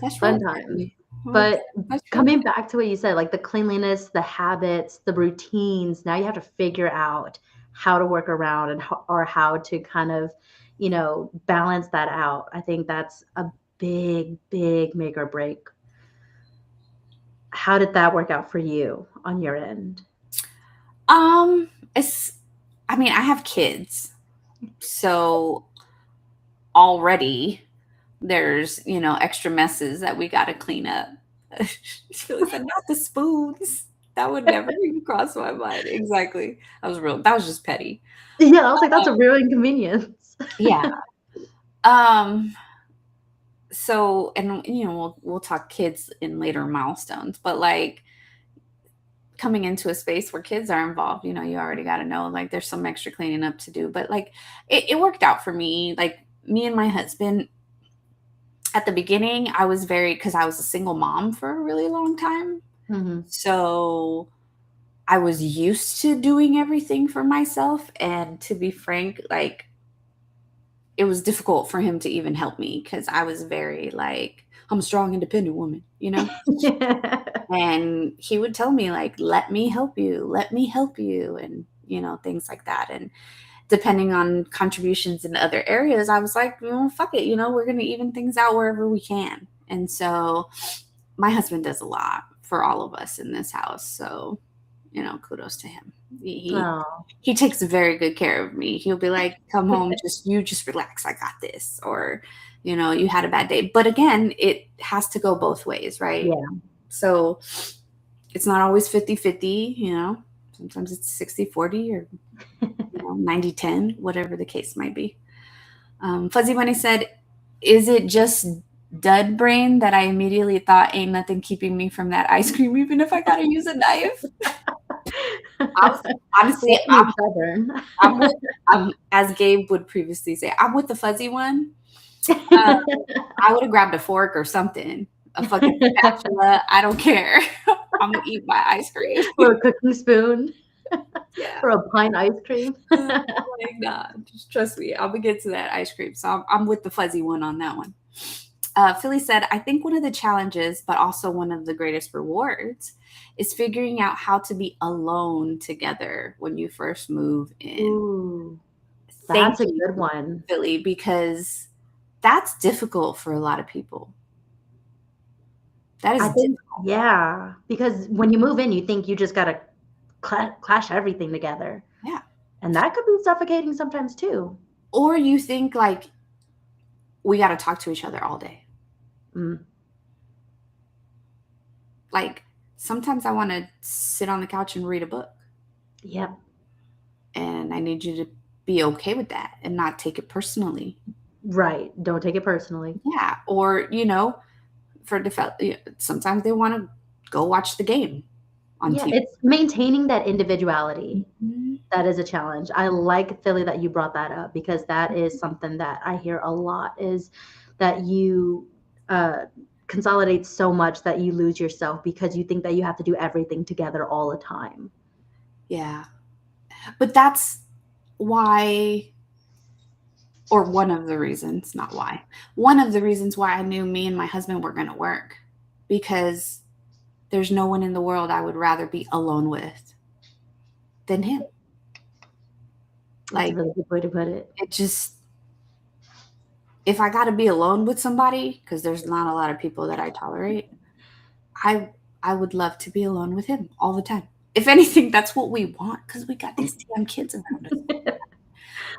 That's fun right. times. But That's coming back to what you said, like the cleanliness, the habits, the routines, now you have to figure out how to work around and how to kind of, balance that out. I think that's a big, big make or break. How did that work out for you on your end? I have kids, so already there's, extra messes that we got to clean up. She said, "Not the spoons." That would never even cross my mind. Exactly. That was just petty. Yeah, I was like, that's a real inconvenience. Yeah. So, and we'll talk kids in later milestones, but like coming into a space where kids are involved, you already got to know, like, there's some extra cleaning up to do. But like it worked out for me. Like, me and my husband, at the beginning, I was because I was a single mom for a really long time. Mm-hmm. So I was used to doing everything for myself. And to be frank, like, it was difficult for him to even help me because I was very like, I'm a strong, independent woman, And he would tell me, like, let me help you, and, things like that. And depending on contributions in other areas, I was like, fuck it, we're going to even things out wherever we can. And so my husband does a lot for all of us in this house. So, kudos to him. He takes very good care of me. He'll be like, "Come home, just relax. I got this." Or, "You had a bad day." But again, it has to go both ways, right? Yeah. So it's not always 50-50, sometimes it's 60-40 or 90-10, whatever the case might be. Fuzzy Bunny said, "Is it just dud brain that I immediately thought ain't nothing keeping me from that ice cream, even if I gotta use a knife?" Honestly, I'm as Gabe would previously say, I'm with the fuzzy one. I would have grabbed a fork or something, a fucking spatula. I don't care. I'm gonna eat my ice cream. Or a cooking spoon. Yeah. Or a pine ice cream. Like, nah, just trust me. I'm gonna get to that ice cream. So I'm with the fuzzy one on that one. Philly said, "I think one of the challenges, but also one of the greatest rewards, is figuring out how to be alone together when you first move in." Ooh, that's a good one, Philly, because that's difficult for a lot of people. That is difficult. Yeah, because when you move in, you think you just gotta clash everything together. Yeah. And that could be suffocating sometimes too. Or you think, like, we got to talk to each other all day. Like, sometimes I want to sit on the couch and read a book. Yep. And I need you to be okay with that and not take it personally. Right. Don't take it personally. Yeah. Or, sometimes they want to go watch the game on TV. It's maintaining that individuality. Mm-hmm. That is a challenge. I like, Philly, that you brought that up, because that is something that I hear a lot, is that you consolidate so much that you lose yourself because you think that you have to do everything together all the time. Yeah. But that's why, or one of the reasons, not why, one of the reasons why I knew me and my husband were going to work, because there's no one in the world I would rather be alone with than him. That's a really good way to put it. It just, if I got to be alone with somebody, because there's not a lot of people that I tolerate, I would love to be alone with him all the time. if anything, that's what we want because we got these damn kids around us.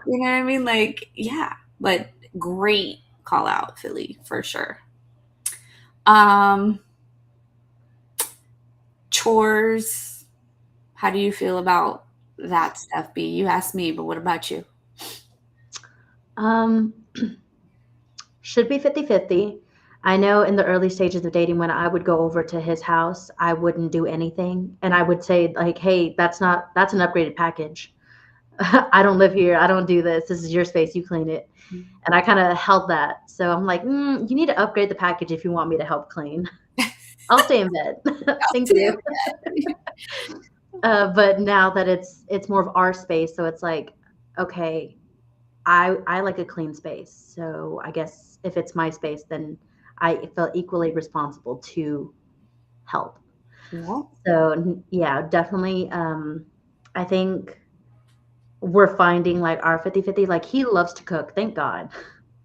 You know what I mean? Like, yeah, but great call out, Philly, for sure. Um, chores. How do you feel about that stuff, B? You asked me, but what about you? Um, should be 50-50. I know in the early stages of dating when I would go over to his house, I wouldn't do anything. And I would say like, hey, that's an upgraded package. I don't live here. I don't do this. This is your space. You clean it. And I kind of held that. So I'm like, you need to upgrade the package if you want me to help clean. I'll stay in bed. Thank you. But now that it's more of our space, so it's like, okay, I like a clean space. So I guess if it's my space, then I felt equally responsible to help. Yeah. So yeah, definitely. I think we're finding like our 50-50. Like he loves to cook, thank God.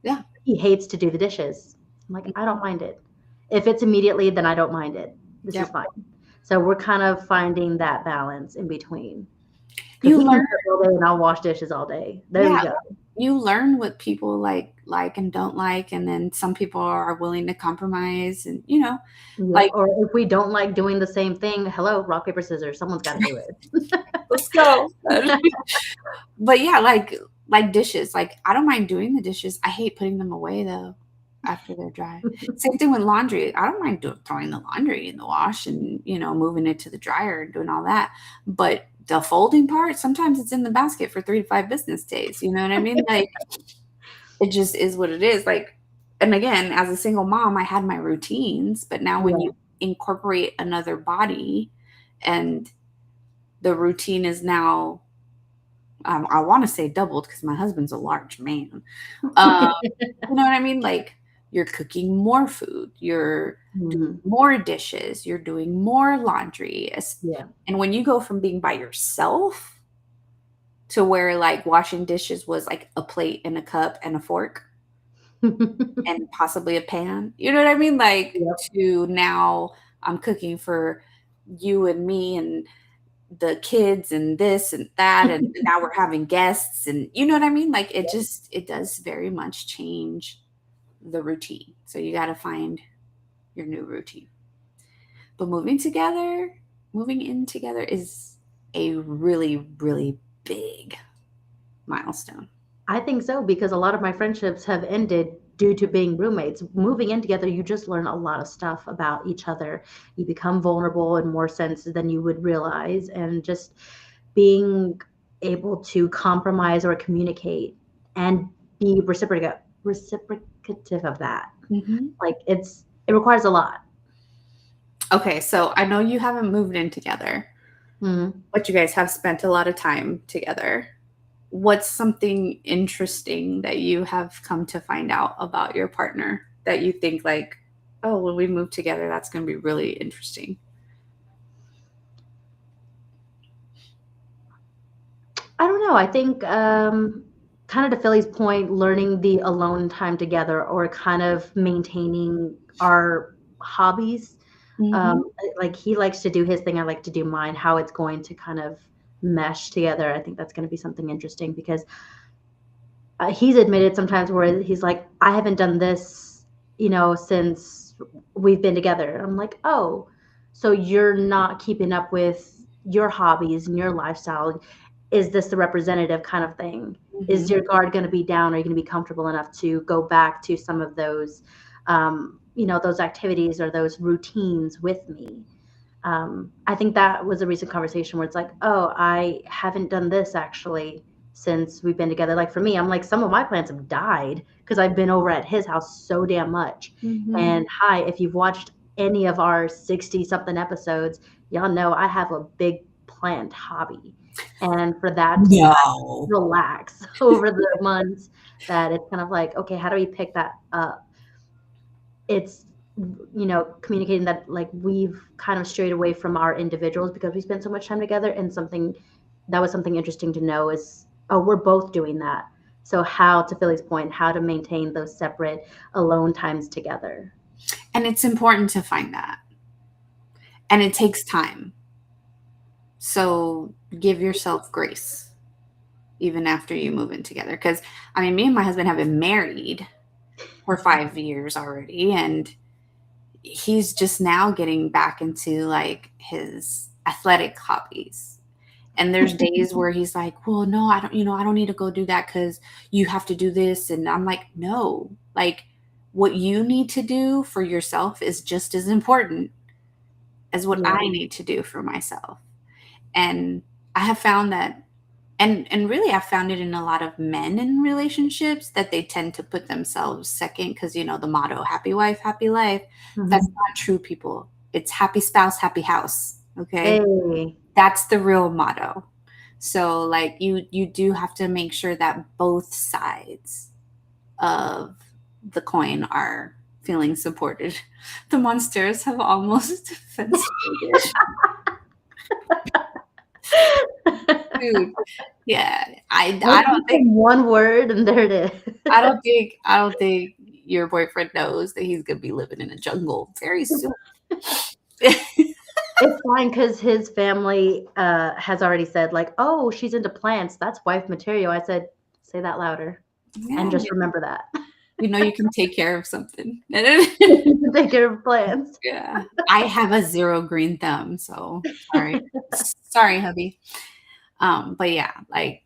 Yeah. He hates to do the dishes. I'm like, I don't mind it. If it's immediately, then I don't mind it. This is fine. So we're kind of finding that balance in between. Because he can cook all day and I'll wash dishes all day. There we go. You learn what people like and don't like, and then some people are willing to compromise, and like, or if we don't like doing the same thing, hello, rock, paper, scissors. Someone's got to do it. let's go. But yeah, like dishes. Like I don't mind doing the dishes. I hate putting them away though after they're dry. Same thing with laundry. I don't mind throwing the laundry in the wash and moving it to the dryer and doing all that. But the folding part, sometimes it's in the basket for 3 to 5 business days. You know what I mean? Like it just is what it is. Like, and again, as a single mom, I had my routines, but now when you incorporate another body and the routine is now, I want to say doubled because my husband's a large man. You know what I mean? Like you're cooking more food, you're doing more dishes, you're doing more laundry. Yeah. And when you go from being by yourself to where like washing dishes was like a plate and a cup and a fork and possibly a pan, you know what I mean? Like to now I'm cooking for you and me and the kids and this and that, and now we're having guests, and you know what I mean? Like it does very much change the routine. So you got to find your new routine. But moving in together is a really, really big milestone. I think so, because a lot of my friendships have ended due to being roommates. Moving in together, you just learn a lot of stuff about each other. You become vulnerable in more senses than you would realize. And just being able to compromise or communicate and be reciprocative of that. Like it requires a lot. Okay, so I know you haven't moved in together, but you guys have spent a lot of time together. What's something interesting that you have come to find out about your partner that you think like, oh, when we move together, that's going to be really interesting? I don't know. I think kind of to Philly's point, learning the alone time together or kind of maintaining our hobbies. Like he likes to do his thing, I like to do mine, how it's going to kind of mesh together. I think that's going to be something interesting because he's admitted sometimes where he's like, I haven't done this, since we've been together. I'm like, oh, so you're not keeping up with your hobbies and your lifestyle. Is this the representative kind of thing? Is your guard going to be down? Are you going to be comfortable enough to go back to some of those, those activities or those routines with me? I think that was a recent conversation where it's like, oh, I haven't done this actually since we've been together. Like for me, I'm like, some of my plans have died because I've been over at his house so damn much. And if you've watched any of our 60 something episodes, y'all know I have a big planned hobby. And for that to relax over the months, that it's kind of like, okay, how do we pick that up? It's, communicating that like we've kind of strayed away from our individuals because we spent so much time together. And something interesting to know is, oh, we're both doing that. So how, to Philly's point, how to maintain those separate alone times together. And it's important to find that. And it takes time. So give yourself grace even after you move in together. Because, I mean, me and my husband have been married for 5 years already. And he's just now getting back into like his athletic hobbies. And there's days where he's like, well, no, I don't need to go do that because you have to do this. And I'm like, no, like what you need to do for yourself is just as important as what Yeah. I need to do for myself. And I have found that, and really I've found it in a lot of men in relationships that they tend to put themselves second because, the motto, happy wife, happy life. That's Mhm. not true, people. It's happy spouse, happy house. Okay. Hey. That's the real motto. So like you do have to make sure that both sides of the coin are feeling supported. The monsters have almost fenced. Dude, yeah. I Let's don't just say think one word and there it is. I don't think your boyfriend knows that he's gonna be living in a jungle very soon. It's fine because his family has already said, like, oh, she's into plants. That's wife material. I said, say that louder and Yeah, just remember that. you can take care of something. Take care of plants. Yeah. I have a 0 green thumb, so sorry. Sorry, hubby. But yeah, like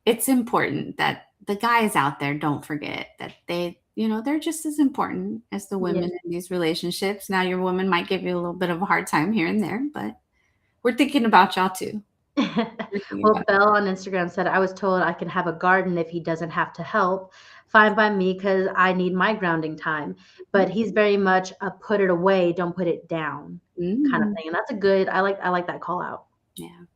it's important that the guys out there don't forget that they're just as important as the Yeah. women in these relationships. Now your woman might give you a little bit of a hard time here and there, but we're thinking about y'all too. We're thinking Well, about Belle on Instagram said, I was told I can have a garden if he doesn't have to help. Fine by me because I need my grounding time. But he's very much a put it away, don't put it down kind of Mm, thing. And that's I like that call out. yeah.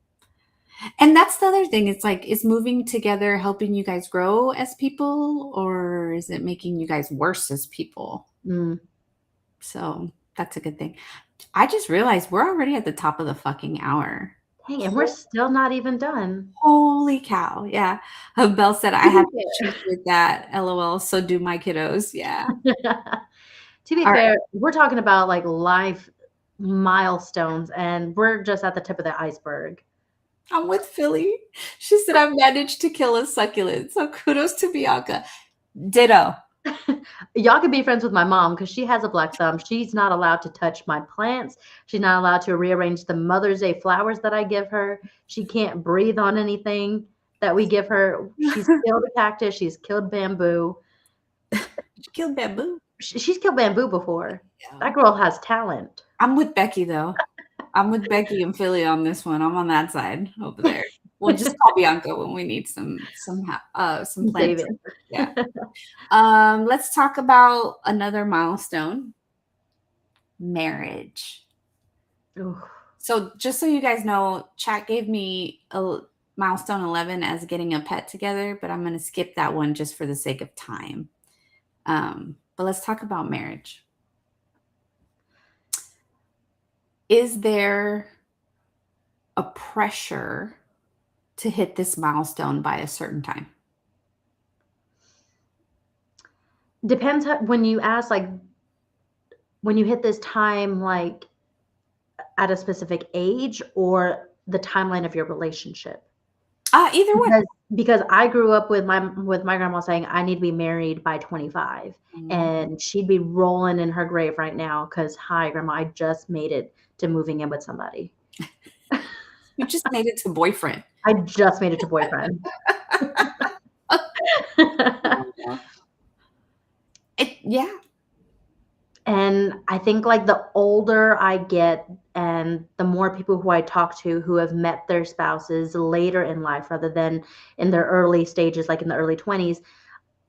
And that's the other thing. It's like, is moving together helping you guys grow as people, or is it making you guys worse as people? Mm. So that's a good thing. I just realized we're already at the top of the fucking hour. Dang, and we're still not even done. Holy cow. Yeah. Belle said, I have issues with that. LOL. So do my kiddos. Yeah. To be All right. fair, we're talking about like life milestones, and we're just at the tip of the iceberg. I'm with Philly. She said, I've managed to kill a succulent. So kudos to Bianca. Ditto. Y'all could be friends with my mom because she has a black thumb. She's not allowed to touch my plants. She's not allowed to rearrange the Mother's Day flowers that I give her. She can't breathe on anything that we give her. She's killed a cactus. She's killed bamboo. She killed bamboo. She's killed bamboo before. Yeah. That girl has talent. I'm with Becky, though. I'm with Becky and Philly on this one. I'm on that side over there. We'll just call Bianca when we need some plants. David. Yeah. Let's talk about another milestone, marriage. Ooh. So just so you guys know, chat gave me a milestone 11 as getting a pet together, but I'm going to skip that one just for the sake of time. But let's talk about marriage. Is there a pressure to hit this milestone by a certain time? Depends when you ask, like, when you hit this time, like, at a specific age or the timeline of your relationship. Either way. Because I grew up with my grandma saying I need to be married by 25, and she'd be rolling in her grave right now because, hi, grandma, I just made it to moving in with somebody. You just made it to boyfriend. I just made it to boyfriend. Yeah. And I think like the older I get and the more people who I talk to who have met their spouses later in life rather than in their early stages, like in the early 20s,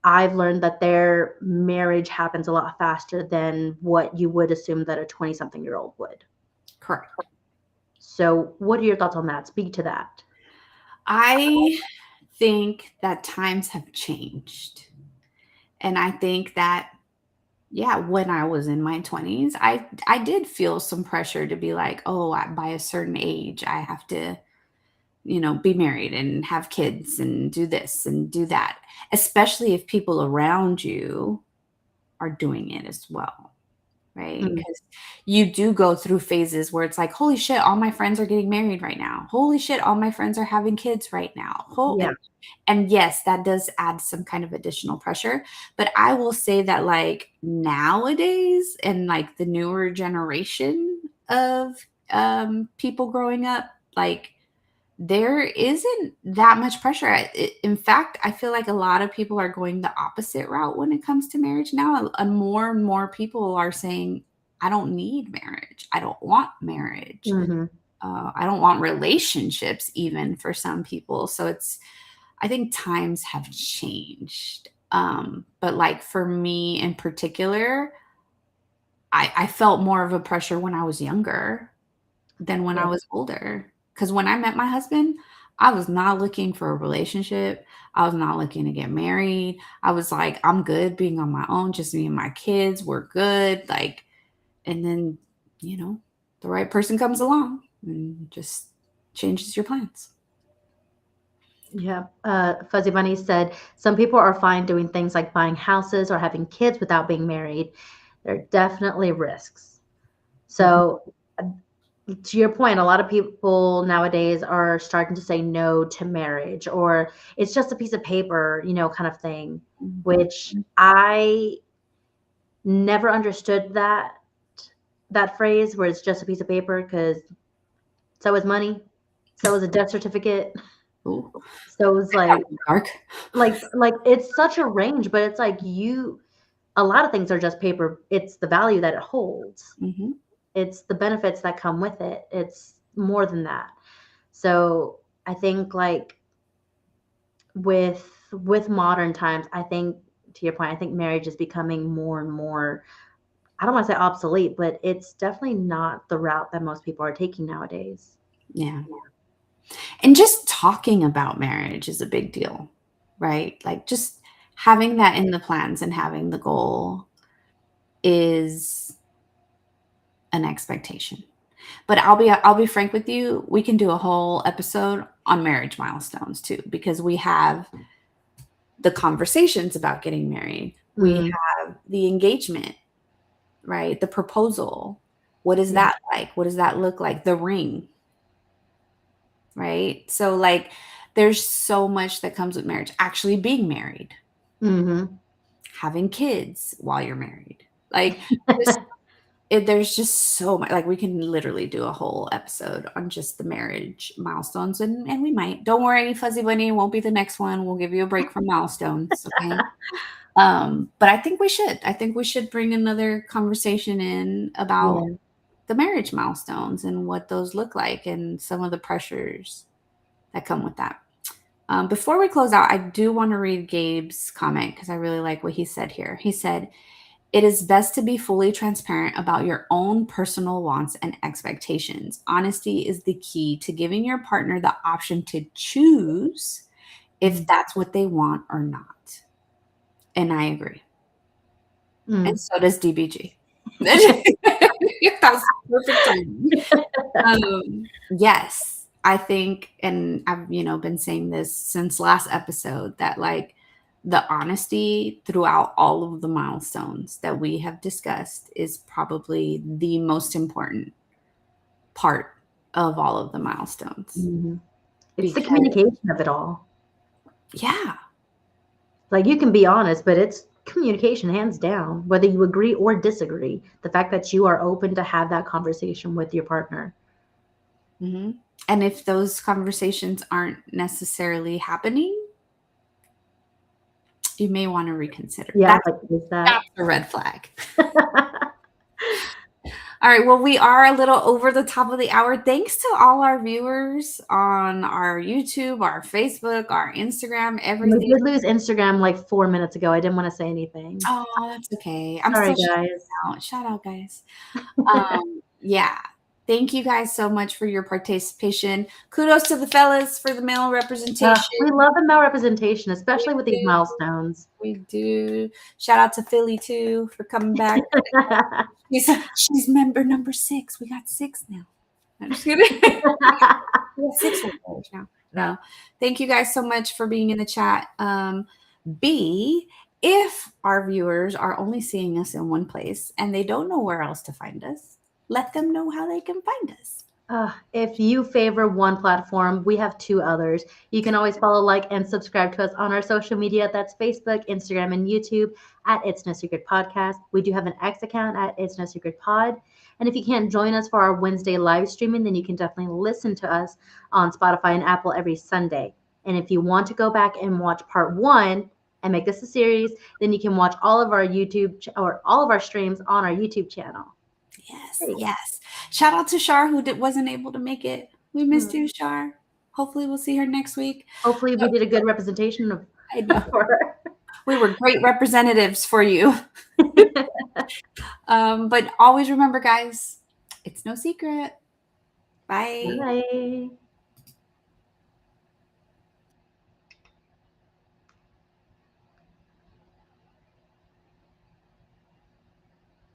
I've learned that their marriage happens a lot faster than what you would assume that a 20-something-year-old would. Correct. So what are your thoughts on that? Speak to that. I think that times have changed. And I think that, yeah, when I was in my 20s, I did feel some pressure to be like, oh, by a certain age, I have to, be married and have kids and do this and do that, especially if people around you are doing it as well. right? Mm. Because you do go through phases where it's like, holy shit, all my friends are getting married right now. Holy shit, all my friends are having kids right now. Yeah. And yes, that does add some kind of additional pressure. But I will say that like nowadays and like the newer generation of people growing up, like there isn't that much pressure. In fact, I feel like a lot of people are going the opposite route when it comes to marriage now. And more people are saying, I don't need marriage. I don't want marriage. Mhm. I don't want relationships, even for some people. So I think times have changed. But like for me in particular, I felt more of a pressure when I was younger than when I Yeah. was older. Because when I met my husband, I was not looking for a relationship. I was not looking to get married. I was like, I'm good being on my own, just me and my kids. We're good. Like, and then, you know, the right person comes along and just changes your plans. Yeah. Fuzzy Bunny said some people are fine doing things like buying houses or having kids without being married. There are definitely risks. Mhm. So, to your point, a lot of people nowadays are starting to say no to marriage, or it's just a piece of paper, kind of thing, which Mhm. I never understood that phrase where it's just a piece of paper because so is money, so is a death certificate, Ooh, so is that got dark. like it's such a range, but it's like a lot of things are just paper. It's the value that it holds. Mhm. It's the benefits that come with it. It's more than that. So I think like with modern times, I think to your point, I think marriage is becoming more and more, I don't want to say obsolete, but it's definitely not the route that most people are taking nowadays. Yeah. And just talking about marriage is a big deal, right? Like just having that in the plans and having the goal is an expectation. But I'll be frank with you, we can do a whole episode on marriage milestones too because we have the conversations about getting married. We Mhm. have the engagement, right? The proposal. What is Yeah. that like? What does that look like? The ring, right? So like there's so much that comes with marriage. Actually being married, Mhm. having kids while you're married. Like just there's just so much, like we can literally do a whole episode on just the marriage milestones and we might. Don't worry, Fuzzy Bunny, won't be the next one. We'll give you a break from milestones, okay? But I think we should. I think we should bring another conversation in about Yeah. the marriage milestones and what those look like and some of the pressures that come with that. Before we close out, I do want to read Gabe's comment because I really like what he said here. He said, it is best to be fully transparent about your own personal wants and expectations. Honesty is the key to giving your partner the option to choose if Mhm. that's what they want or not. And I agree. And Mm. so does DBG. That's perfect timing. Yes, I think, and I've, been saying this since last episode that like the honesty throughout all of the milestones that we have discussed is probably the most important part of all of the milestones Mhm. It's the because communication of it all. yeah, Like you can be honest, but it's communication hands down, whether you agree or disagree. The fact that you are open to have that conversation with your partner. mhm. And if those conversations aren't necessarily happening, you may want to reconsider. Yeah, That's like is that that's a red flag. All right. Well, we are a little over the top of the hour. Thanks to all our viewers on our YouTube, our Facebook, our Instagram, we everything. did lose Instagram like 4 minutes ago. I didn't want to say anything. Oh, that's okay. I'm Sorry, still guys. shouting out. Shout out, guys. Yeah. Thank you guys so much for your participation. Kudos to the fellas for the male representation. We love the male representation, We especially with these do. milestones. We do. Shout out to Philly too for coming back. She's member number 6. We got 6 now. I'm just kidding. We have 6 members now. No. Thank you guys so much for being in the chat. B, If our viewers are only seeing us in one place and they don't know where else to find us, let them know how they can find us. If you favor one platform, we have two others. You can always follow, like, and subscribe to us on our social media. That's Facebook, Instagram, and YouTube at It's No Secret Podcast. We do have an X account at It's No Secret Pod. And if you can't join us for our Wednesday live streaming, then you can definitely listen to us on Spotify and Apple every Sunday. And if you want to go back and watch part one and make this a series, then you can watch all of our or all of our streams on our YouTube channel. Yes, yes. Shout out to Shar, who wasn't able to make it. We missed you, Shar. Hopefully we'll see her next week. Hopefully we did a good representation of I know. her. We were great representatives for you. But always remember, guys, it's no secret. Bye. Bye.